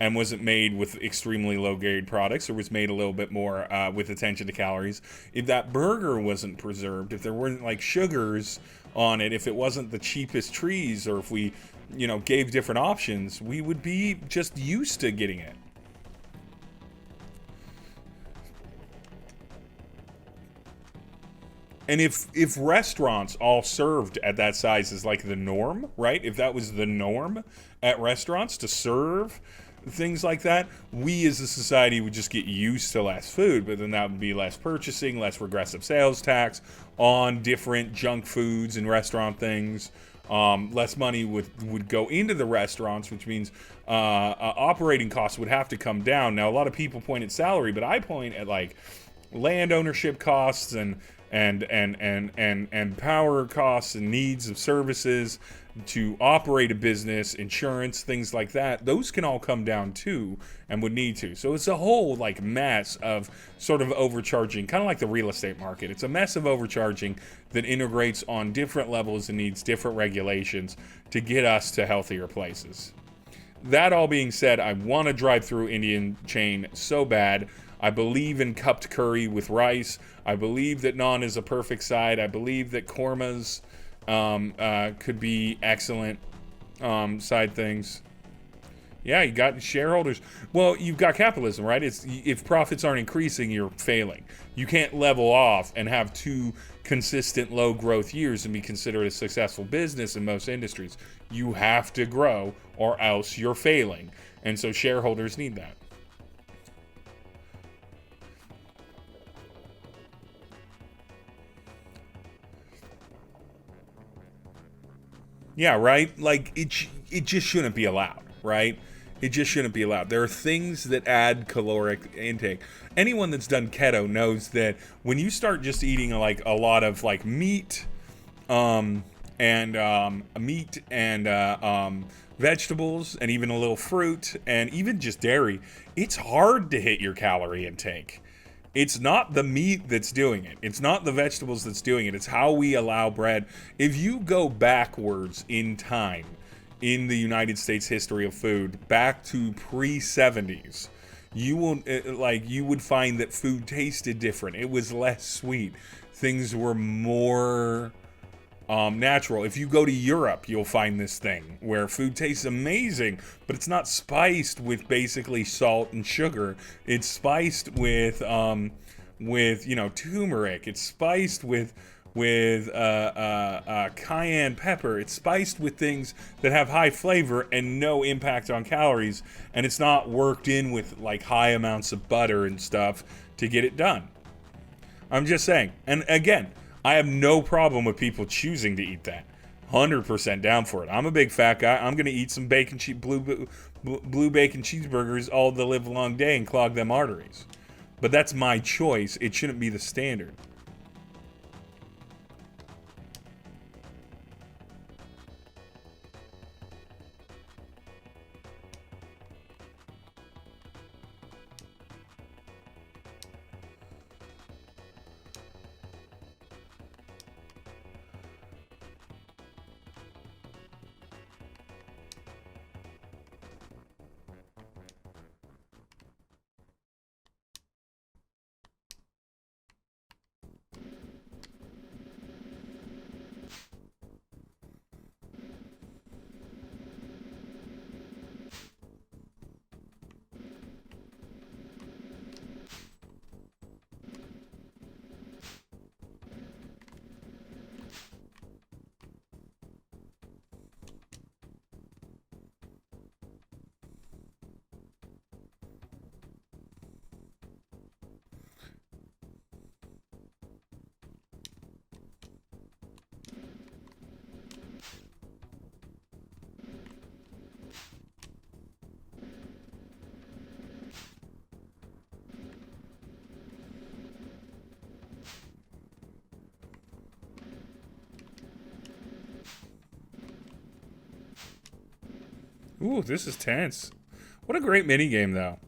wasn't made with extremely low grade products, or was made a little bit more with attention to calories, if that burger wasn't preserved, if there weren't like sugars on it, if it wasn't the cheapest trees, or if we gave different options, we would be just used to getting it. And if restaurants all served at that size is like the norm, right? If that was the norm at restaurants to serve things like that, we as a society would just get used to less food, but then that would be less purchasing, less regressive sales tax on different junk foods and restaurant things. Less money would go into the restaurants, which means operating costs would have to come down. Now, a lot of people point at salary, but I point at like land ownership costs and power costs and needs of services to operate a business, insurance, things like that, those can all come down too and would need to. So it's a whole like mess of sort of overcharging, kind of like the real estate market. It's a mess of overcharging that integrates on different levels and needs different regulations to get us to healthier places. That all being said, I want to drive through Indian chain so bad. I believe in cupped curry with rice. I believe that naan is a perfect side. I believe that kormas could be excellent side things. Yeah, you got shareholders. Well, you've got capitalism, right? It's if profits aren't increasing, you're failing. You can't level off and have 2 consistent low growth years and be considered a successful business in most industries. You have to grow or else you're failing. And so shareholders need that. Yeah, right? Like it just shouldn't be allowed, right? It just shouldn't be allowed. There are things that add caloric intake. Anyone that's done keto knows that when you start just eating like a lot of like meat, and vegetables, and even a little fruit, and even just dairy, it's hard to hit your calorie intake. It's not the meat that's doing it. It's not the vegetables that's doing it. It's how we allow bread. If you go backwards in time in the United States history of food, back to pre-70s, you would find that food tasted different. It was less sweet. Things were more natural. If you go to Europe, you'll find this thing where food tastes amazing, but it's not spiced with basically salt and sugar. It's spiced with turmeric. It's spiced with cayenne pepper. It's spiced with things that have high flavor and no impact on calories, and it's not worked in with like high amounts of butter and stuff to get it done. I'm just saying. And again, I have no problem with people choosing to eat that. 100% down for it. I'm a big fat guy. I'm going to eat some blue bacon cheeseburgers all the live long day and clog them arteries. But that's my choice. It shouldn't be the standard. Ooh, this is tense. What a great mini game, though.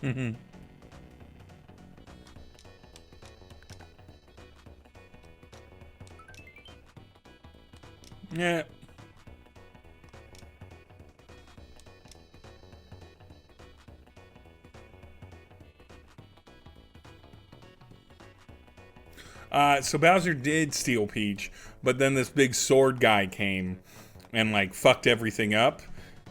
Mm-hmm. Yeah. So Bowser did steal Peach, but then this big sword guy came and like fucked everything up,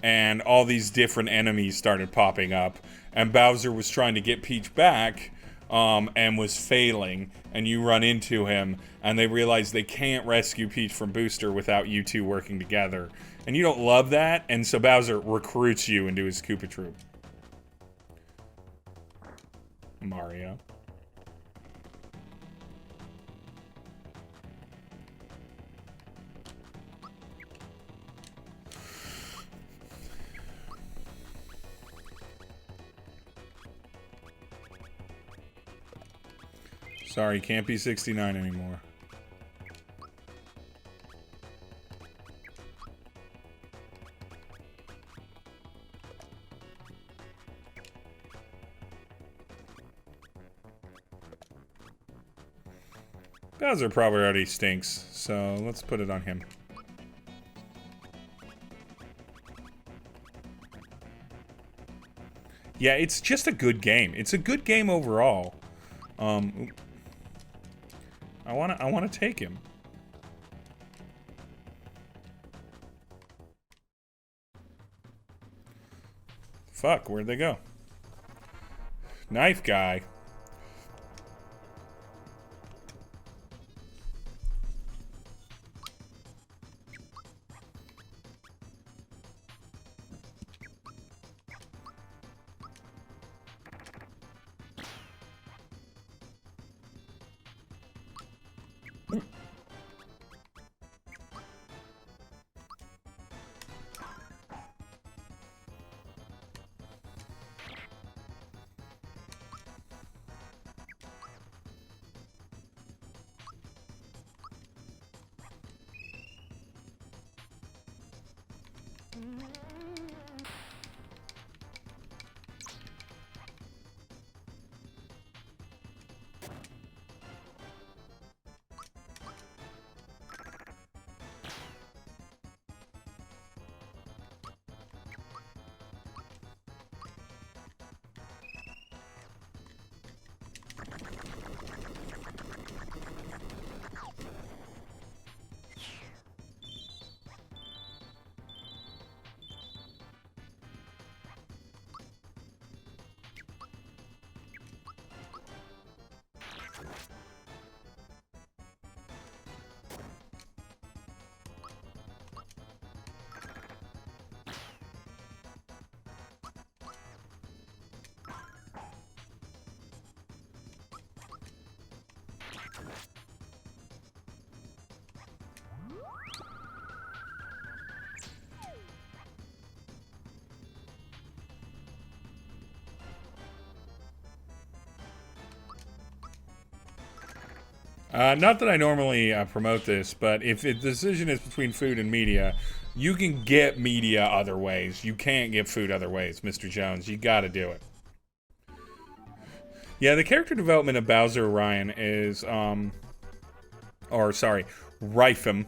and all these different enemies started popping up, and Bowser was trying to get Peach back, and was failing, and you run into him, and they realize they can't rescue Peach from Booster without you two working together. And you don't love that, and so Bowser recruits you into his Koopa Troop. Mario. Sorry, can't be 69 anymore. Bowser probably already stinks, so let's put it on him. Yeah, it's just a good game. It's a good game overall. I wanna take him. Fuck, where'd they go? Knife guy. Not that I normally promote this, but if the decision is between food and media, you can get media other ways. You can't get food other ways, Mr. Jones. You gotta do it. Yeah, the character development of Bowser Orion is, Rhythm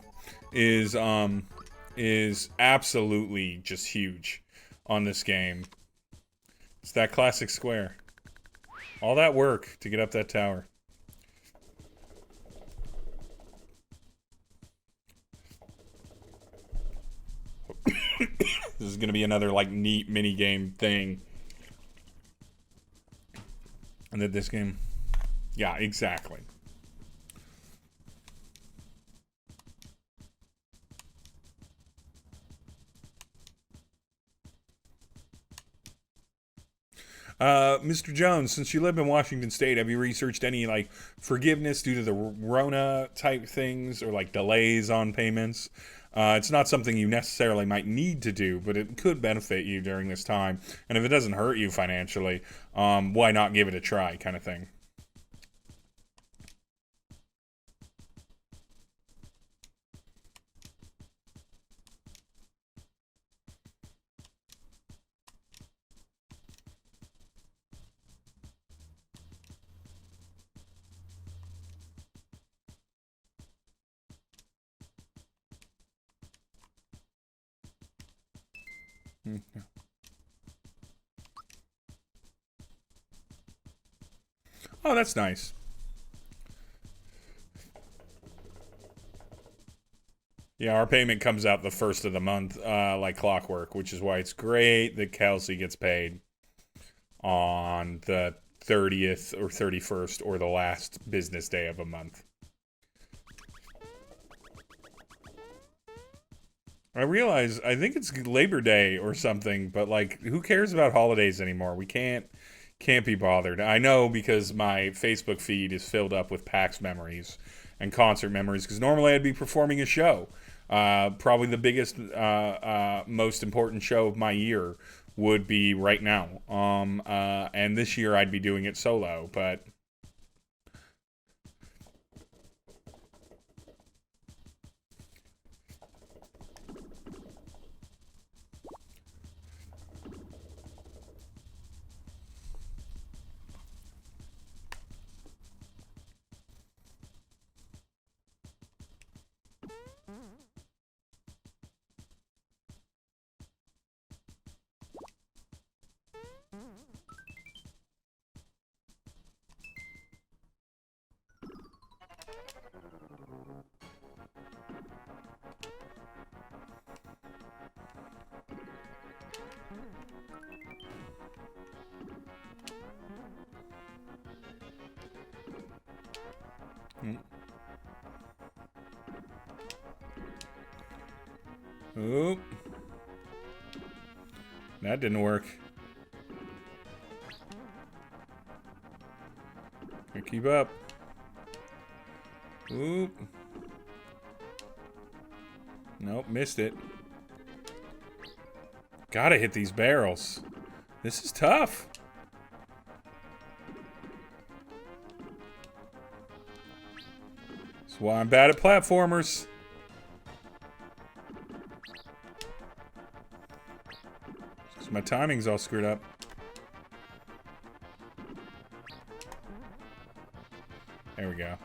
is absolutely just huge on this game. It's that classic square. All that work to get up that tower. This is gonna be another like neat mini game thing. And that this game, yeah, exactly. Mr. Jones, since you live in Washington State, have you researched any like forgiveness due to the Rona type things or like delays on payments? It's not something you necessarily might need to do, but it could benefit you during this time. And if it doesn't hurt you financially, why not give it a try, kind of thing. Oh, that's nice. Yeah, our payment comes out the first of the month, like clockwork, which is why it's great that Kelsey gets paid on the 30th or 31st or the last business day of a month. I realize, I think it's Labor Day or something, but like, who cares about holidays anymore? We can't be bothered. I know because my Facebook feed is filled up with PAX memories and concert memories, because normally I'd be performing a show. Probably the biggest, most important show of my year would be right now. And this year I'd be doing it solo, but oop. That didn't work. Can't keep up. Oop. Nope, missed it. Gotta hit these barrels. This is tough. That's why I'm bad at platformers. Because my timing's all screwed up. There we go.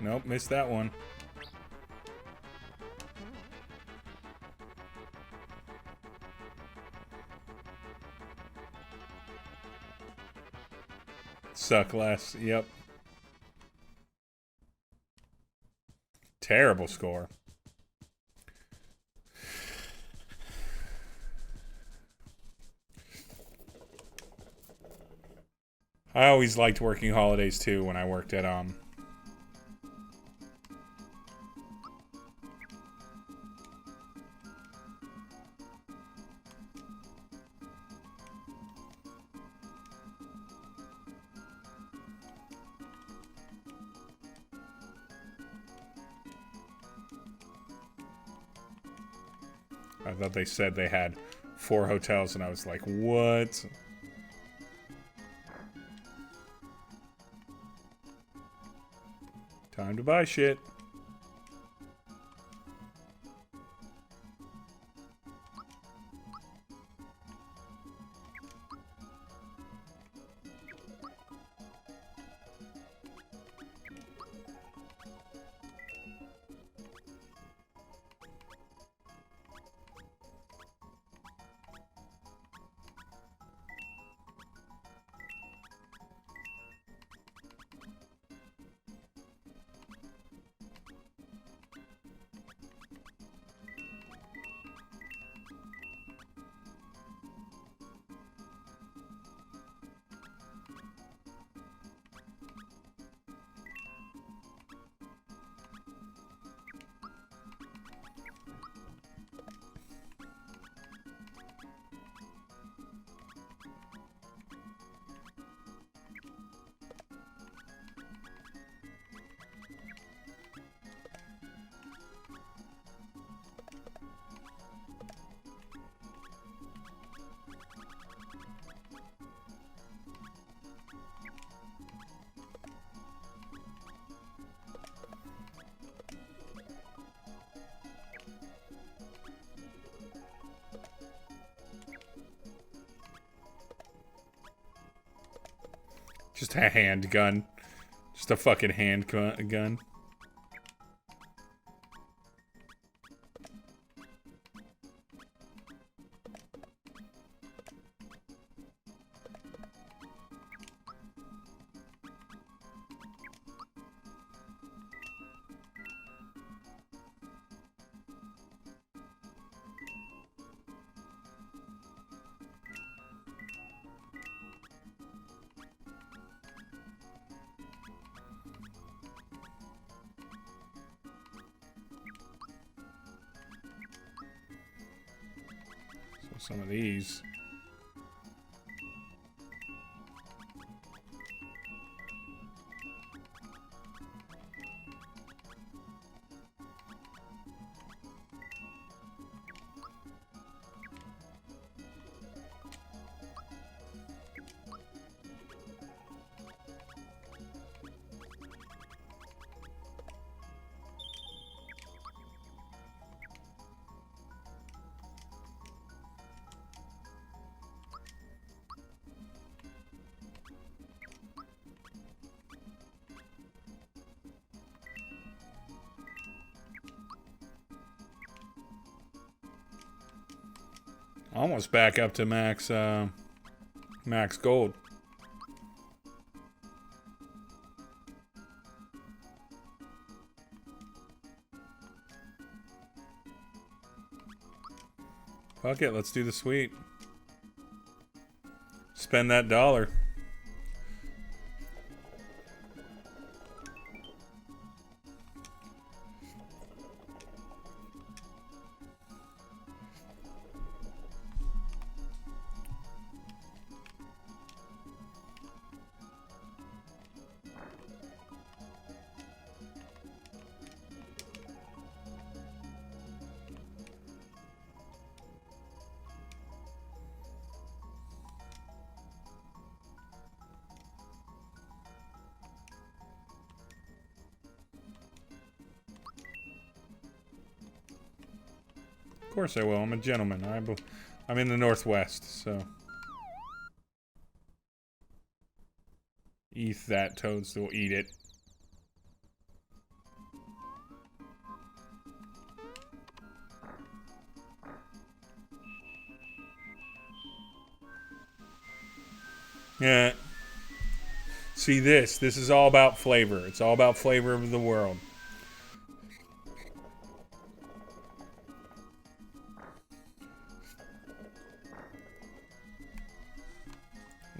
Nope, missed that one. Suck less, yep. Terrible score. I always liked working holidays too when I worked at I thought they said they had 4 hotels and I was like, what? Time to buy shit. Just a handgun. Just a fucking handgun. Some of these. Almost back up to max gold. Fuck it, let's do the sweep. Spend that $1. Of course I will. I'm a gentleman. I'm in the Northwest, so. Eat that toadstool. Eat it. Yeah. See this. This is all about flavor. It's all about flavor of the world.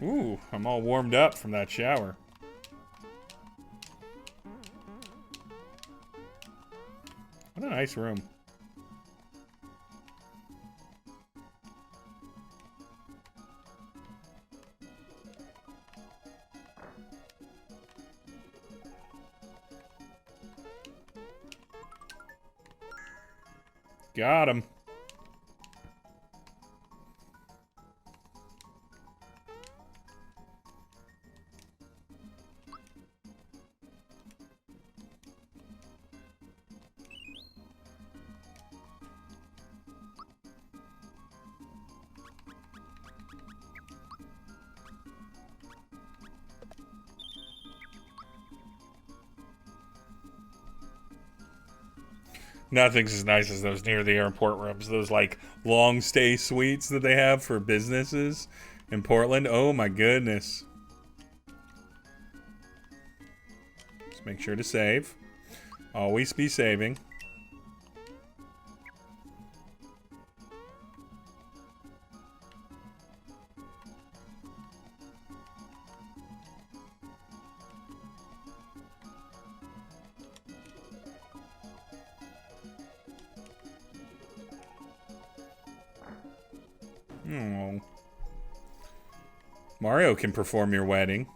Ooh, I'm all warmed up from that shower. What a nice room. Got him. Nothing's as nice as those near the airport rooms. Those, like, long stay suites that they have for businesses in Portland. Oh, my goodness. Just make sure to save. Always be saving. Oh. Mario can perform your wedding.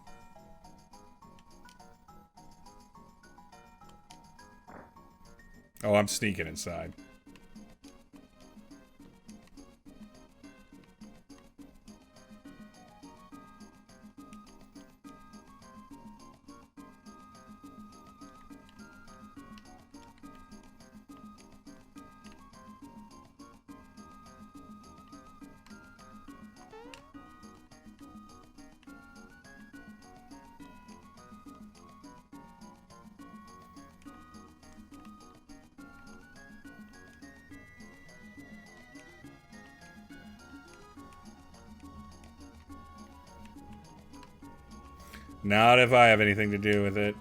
Oh, I'm sneaking inside. Not if I have anything to do with it.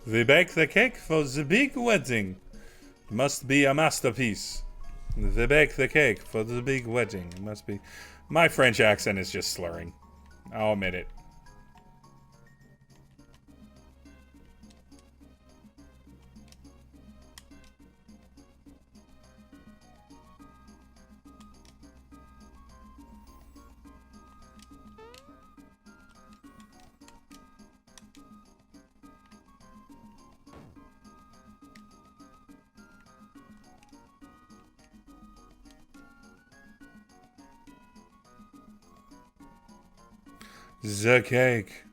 We bake the cake for the big wedding. Must be a masterpiece. We bake the cake for the big wedding. It must be. My French accent is just slurring. I'll admit it. The cake.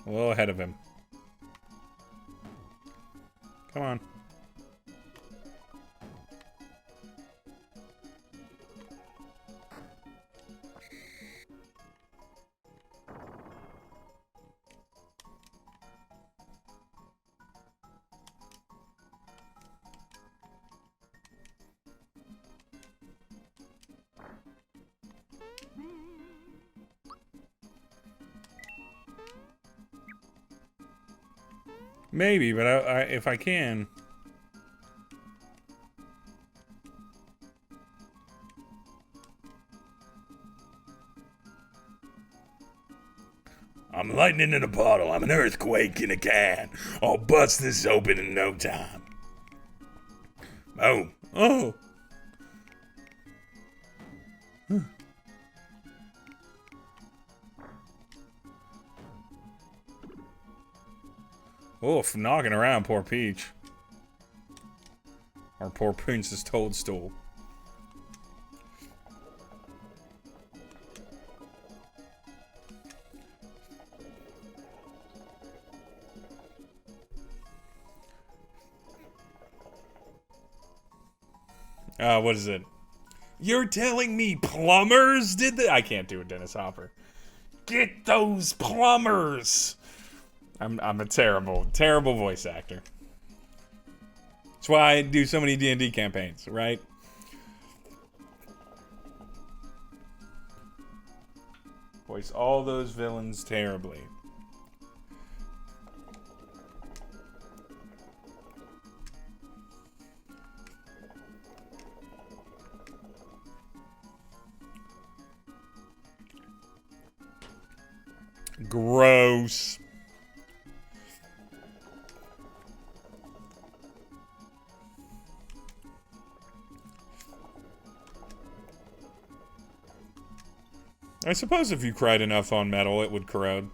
A little ahead of him. Come on. Maybe, but if I can. I'm lightning in a bottle. I'm an earthquake in a can. I'll bust this open in no time. Oh. Oh. Oof, knocking around poor Peach. Or poor Princess Toadstool. What is it? You're telling me plumbers did that? I can't do a Dennis Hopper. Get those plumbers! I'm a terrible voice actor. That's why I do so many D&D campaigns, right? Voice all those villains terribly. Gross. I suppose if you cried enough on metal, it would corrode.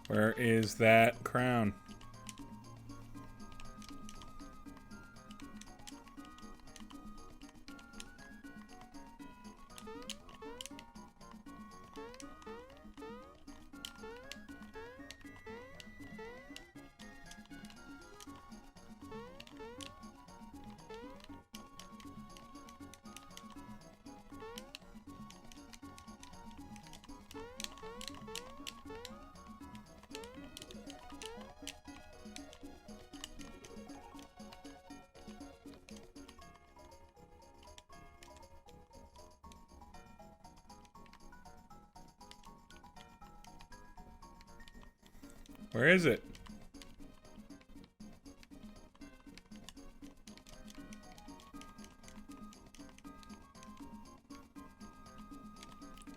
Where is that crown? Where is it?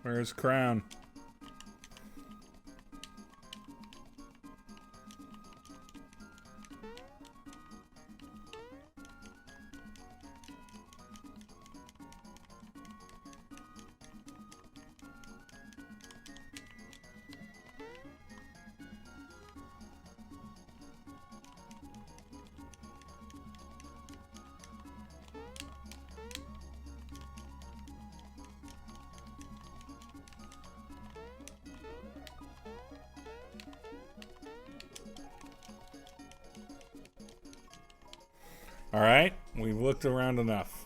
Where's crown? All right, we've looked around enough.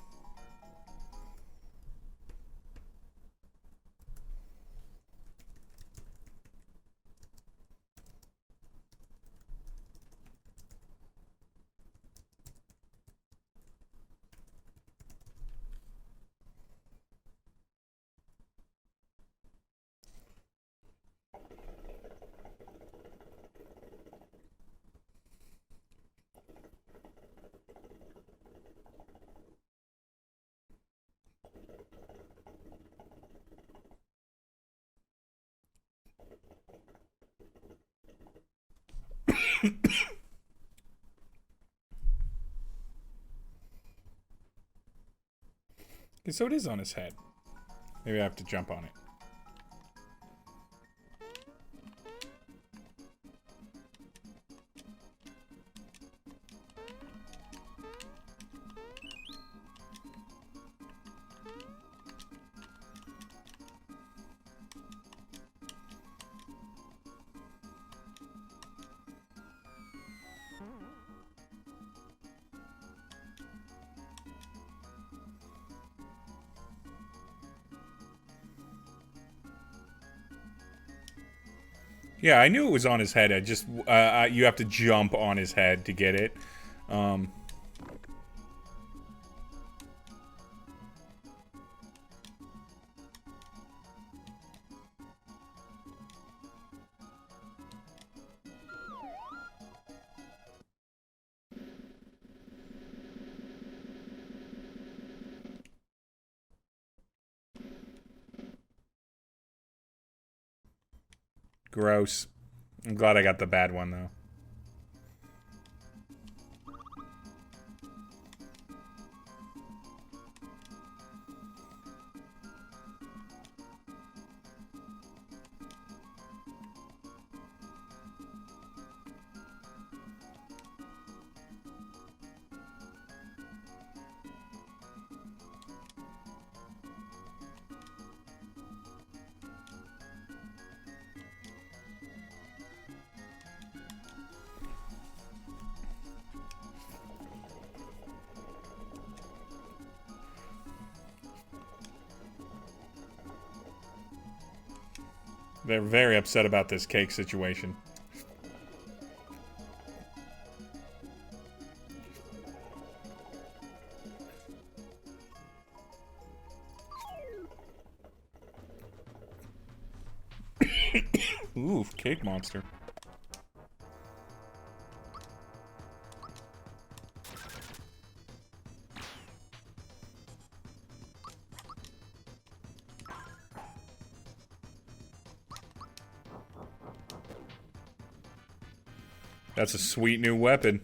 Okay, so it is on his head. Maybe I have to jump on it. Yeah, I knew it was on his head. I just you have to jump on his head to get it. Gross. I'm glad I got the bad one though. They're very upset about this cake situation. Ooh, cake monster. That's a sweet new weapon.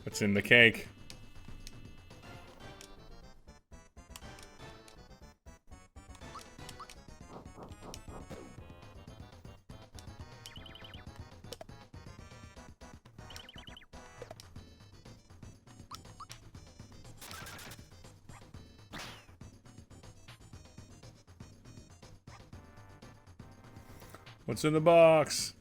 What's in the cake? What's in the box?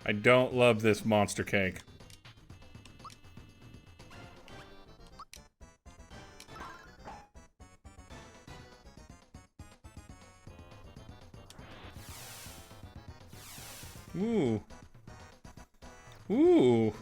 I don't love this monster cake. Ooh. Ooh.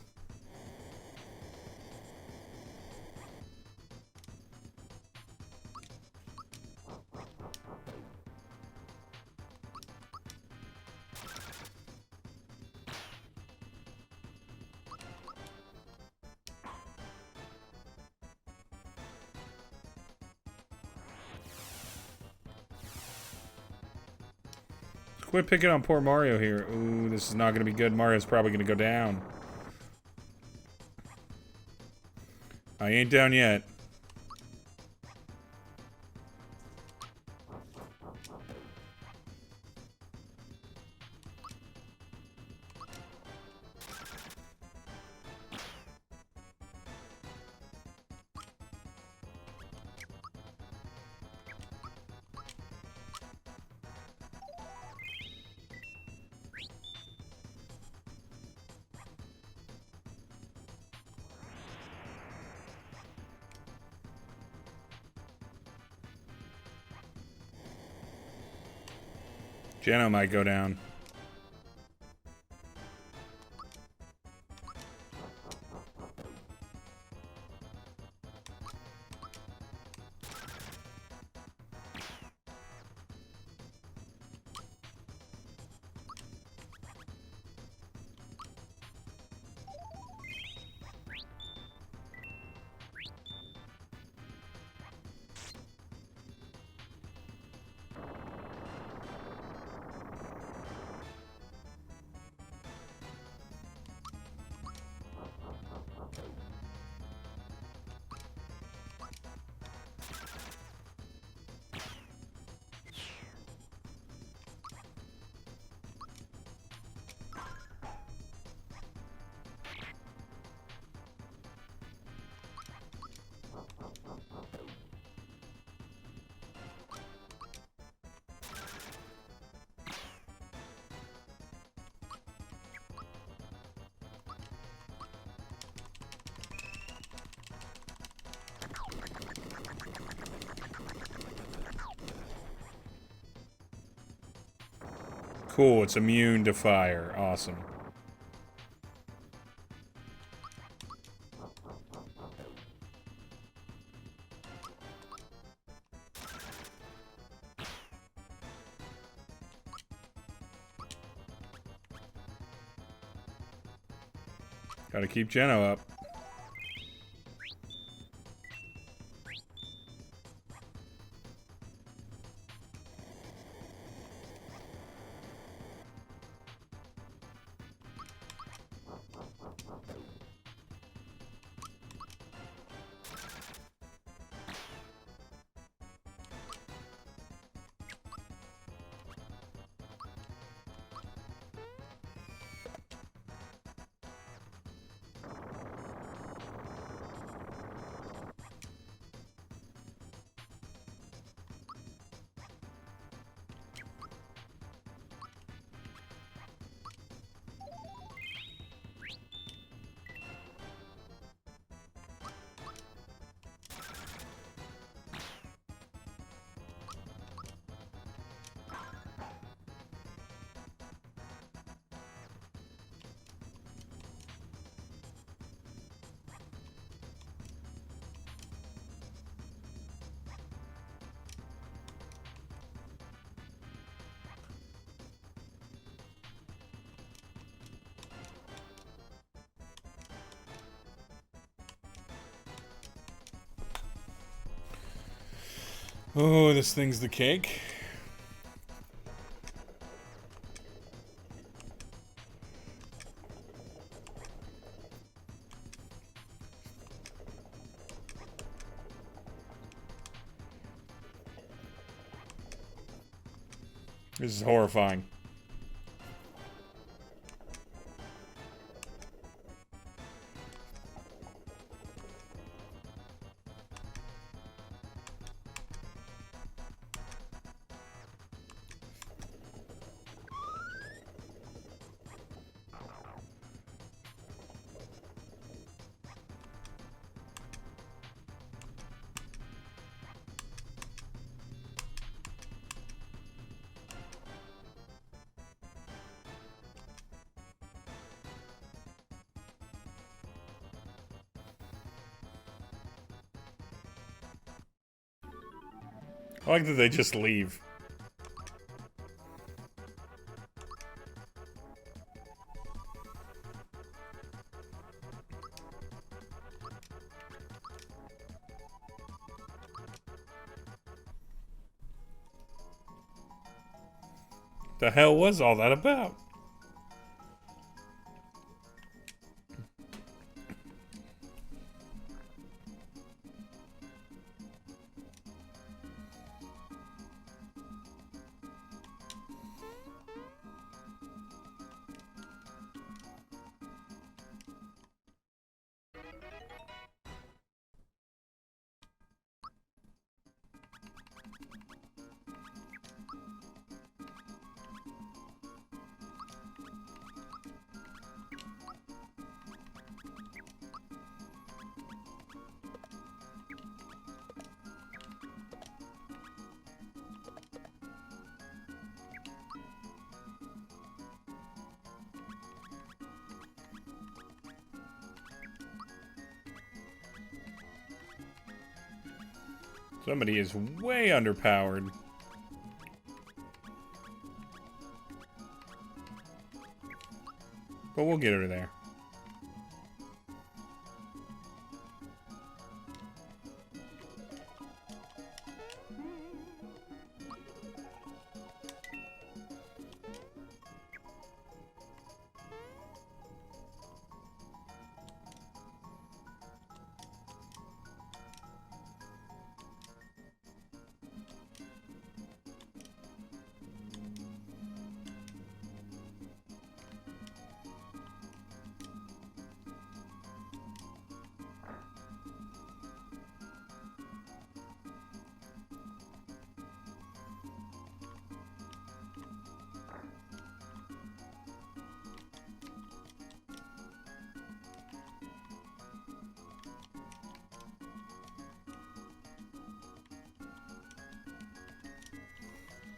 Quit picking on poor Mario here. Ooh, this is not going to be good. Mario's probably going to go down. I ain't down yet. Jenna might go down. Cool, it's immune to fire. Awesome. Gotta keep Jeno up. Oh, this thing's the cake. This is horrifying. I like that they just leave. The hell was all that about? Somebody is way underpowered. But we'll get her there.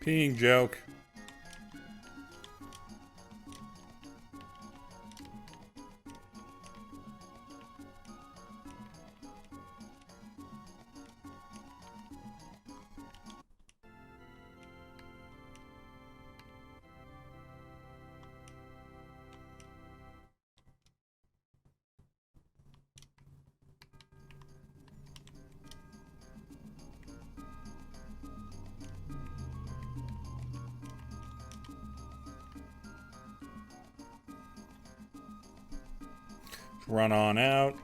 Peeing joke. Run on out.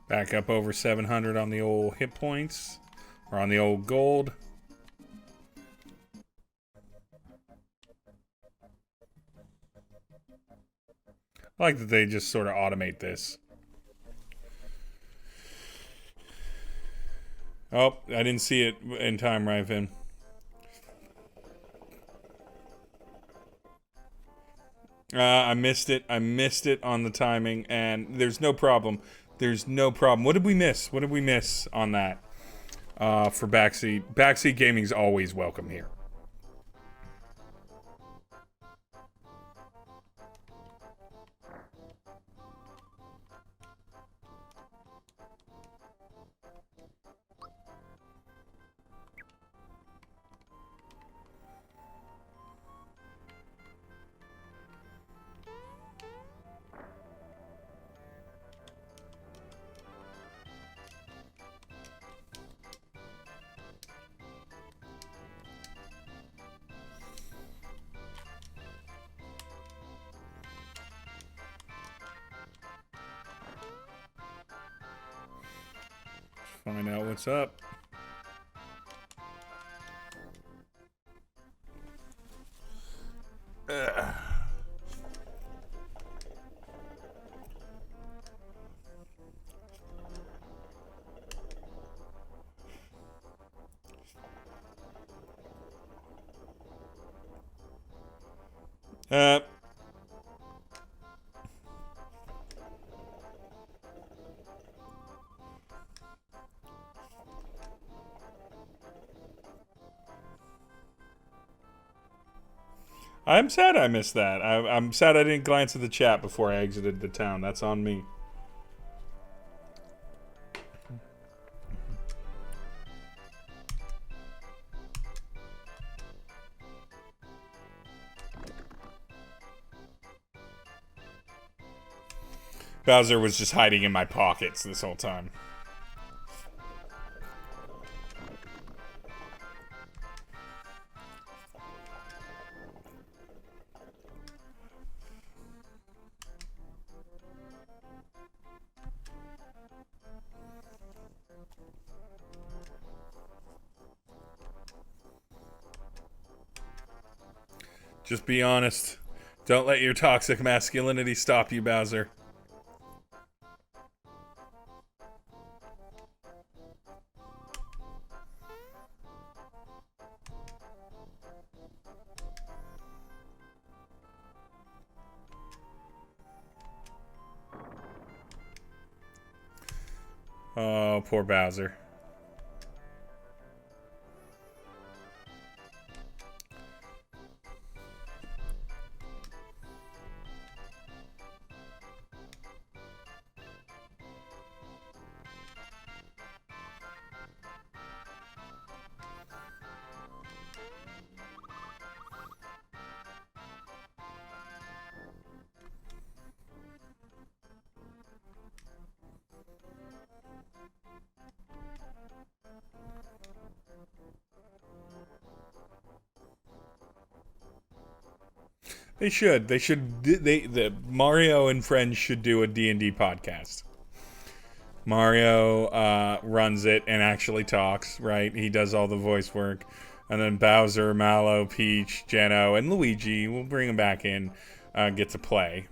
Back up over 700 on the old hit points. Or on the old gold. I like that they just sort of automate this. Oh, I didn't see it in time, Ryvin. I missed it. I missed it on the timing, and there's no problem. There's no problem. What did we miss? What did we miss on that? For backseat. Backseat gaming's always welcome here. Find out what's up. Uh, I'm sad I missed that. I'm sad I didn't glance at the chat before I exited the town. That's on me. Bowser was just hiding in my pockets this whole time. Just be honest. Don't let your toxic masculinity stop you, Bowser. Oh, poor Bowser. They should. They should. The Mario and friends should do a D&D podcast. Mario runs it and actually talks, right? He does all the voice work. And then Bowser, Mallow, Peach, Geno, and Luigi, we'll bring them back in, get to play.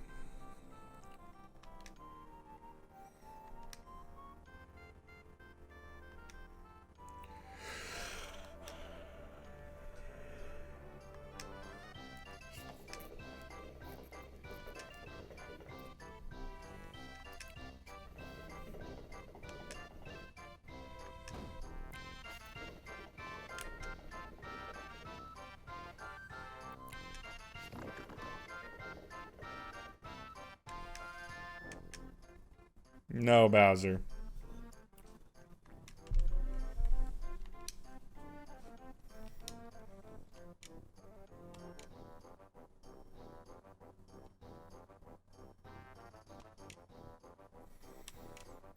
No, Bowser.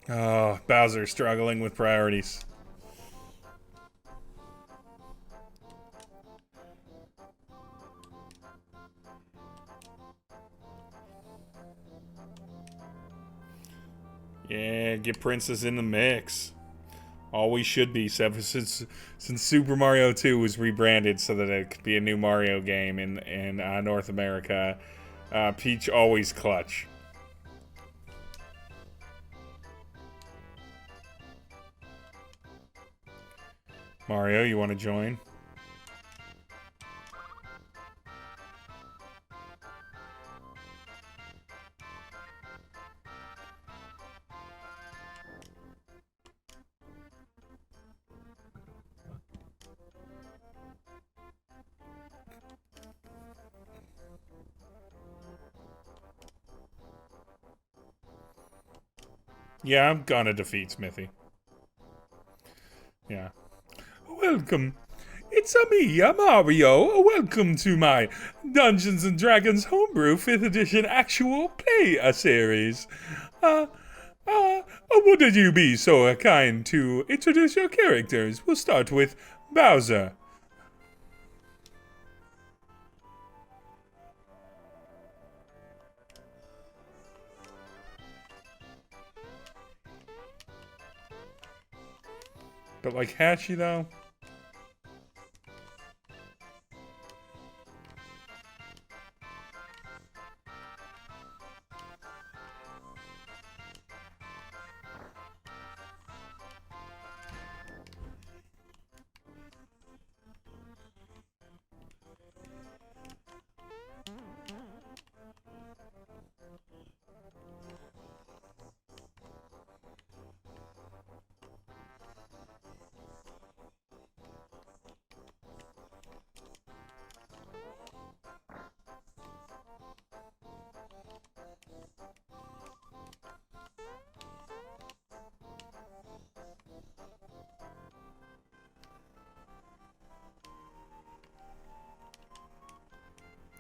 Oh, Bowser struggling with priorities. Yeah, get Princess in the mix. Always should be, since Super Mario 2 was rebranded so that it could be a new Mario game in North America. Peach always clutch. Mario, you want to join? Yeah, I'm gonna defeat Smithy. Yeah. Welcome. It's me, Mario. Welcome to my Dungeons and Dragons Homebrew 5th Edition Actual Play series. Would you be so kind to introduce your characters? We'll start with Bowser. But like Hatchy, though?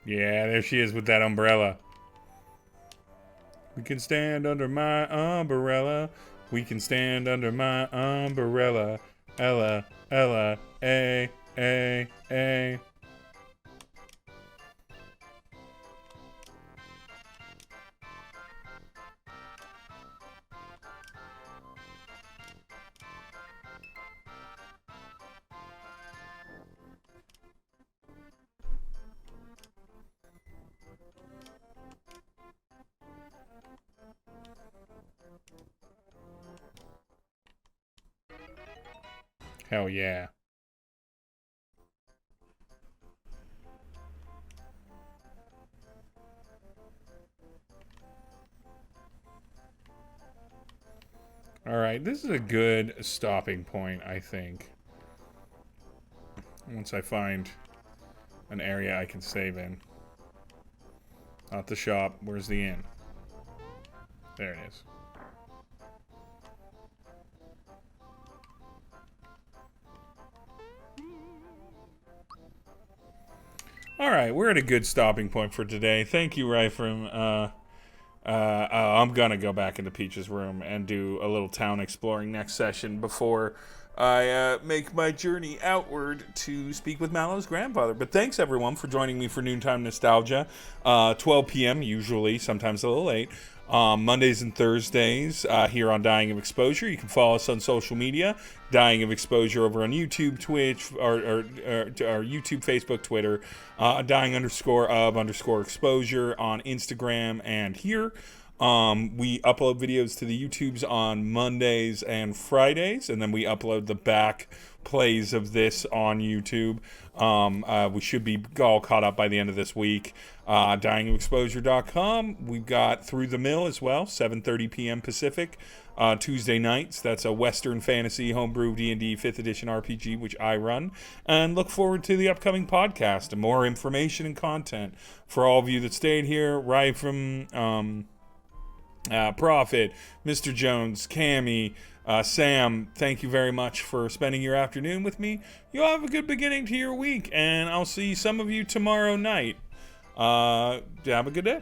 Yeah, there she is with that umbrella. We can stand under my umbrella. We can stand under my umbrella. Ella, Ella, A. Hell yeah. Alright, this is a good stopping point, I think. Once I find an area I can save in. Not the shop. Where's the inn? There it is. Alright, we're at a good stopping point for today. Thank you, Ryfram. I'm gonna go back into Peach's room and do a little town exploring next session before I make my journey outward to speak with Mallow's grandfather. But thanks, everyone, for joining me for Noontime Nostalgia. 12 p.m. usually, sometimes a little late. Mondays and Thursdays here on Dying of Exposure. You can follow us on social media. Dying of Exposure over on YouTube, Twitch, or YouTube, Facebook, Twitter. Dying_of_exposure on Instagram and here. We upload videos to the YouTubes on Mondays and Fridays, and then we upload the back plays of this on YouTube. We should be all caught up by the end of this week. dyingofexposure.com. We've got Through the Mill as well, 7:30 p.m. Pacific, Tuesday nights. That's a Western Fantasy Homebrew D&D 5th Edition RPG, which I run. And look forward to the upcoming podcast and more information and content for all of you that stayed here, right from Prophet, Mr. Jones, Cammy, Sam, thank you very much for spending your afternoon with me. You'll have a good beginning to your week, and I'll see some of you tomorrow night. Have a good day.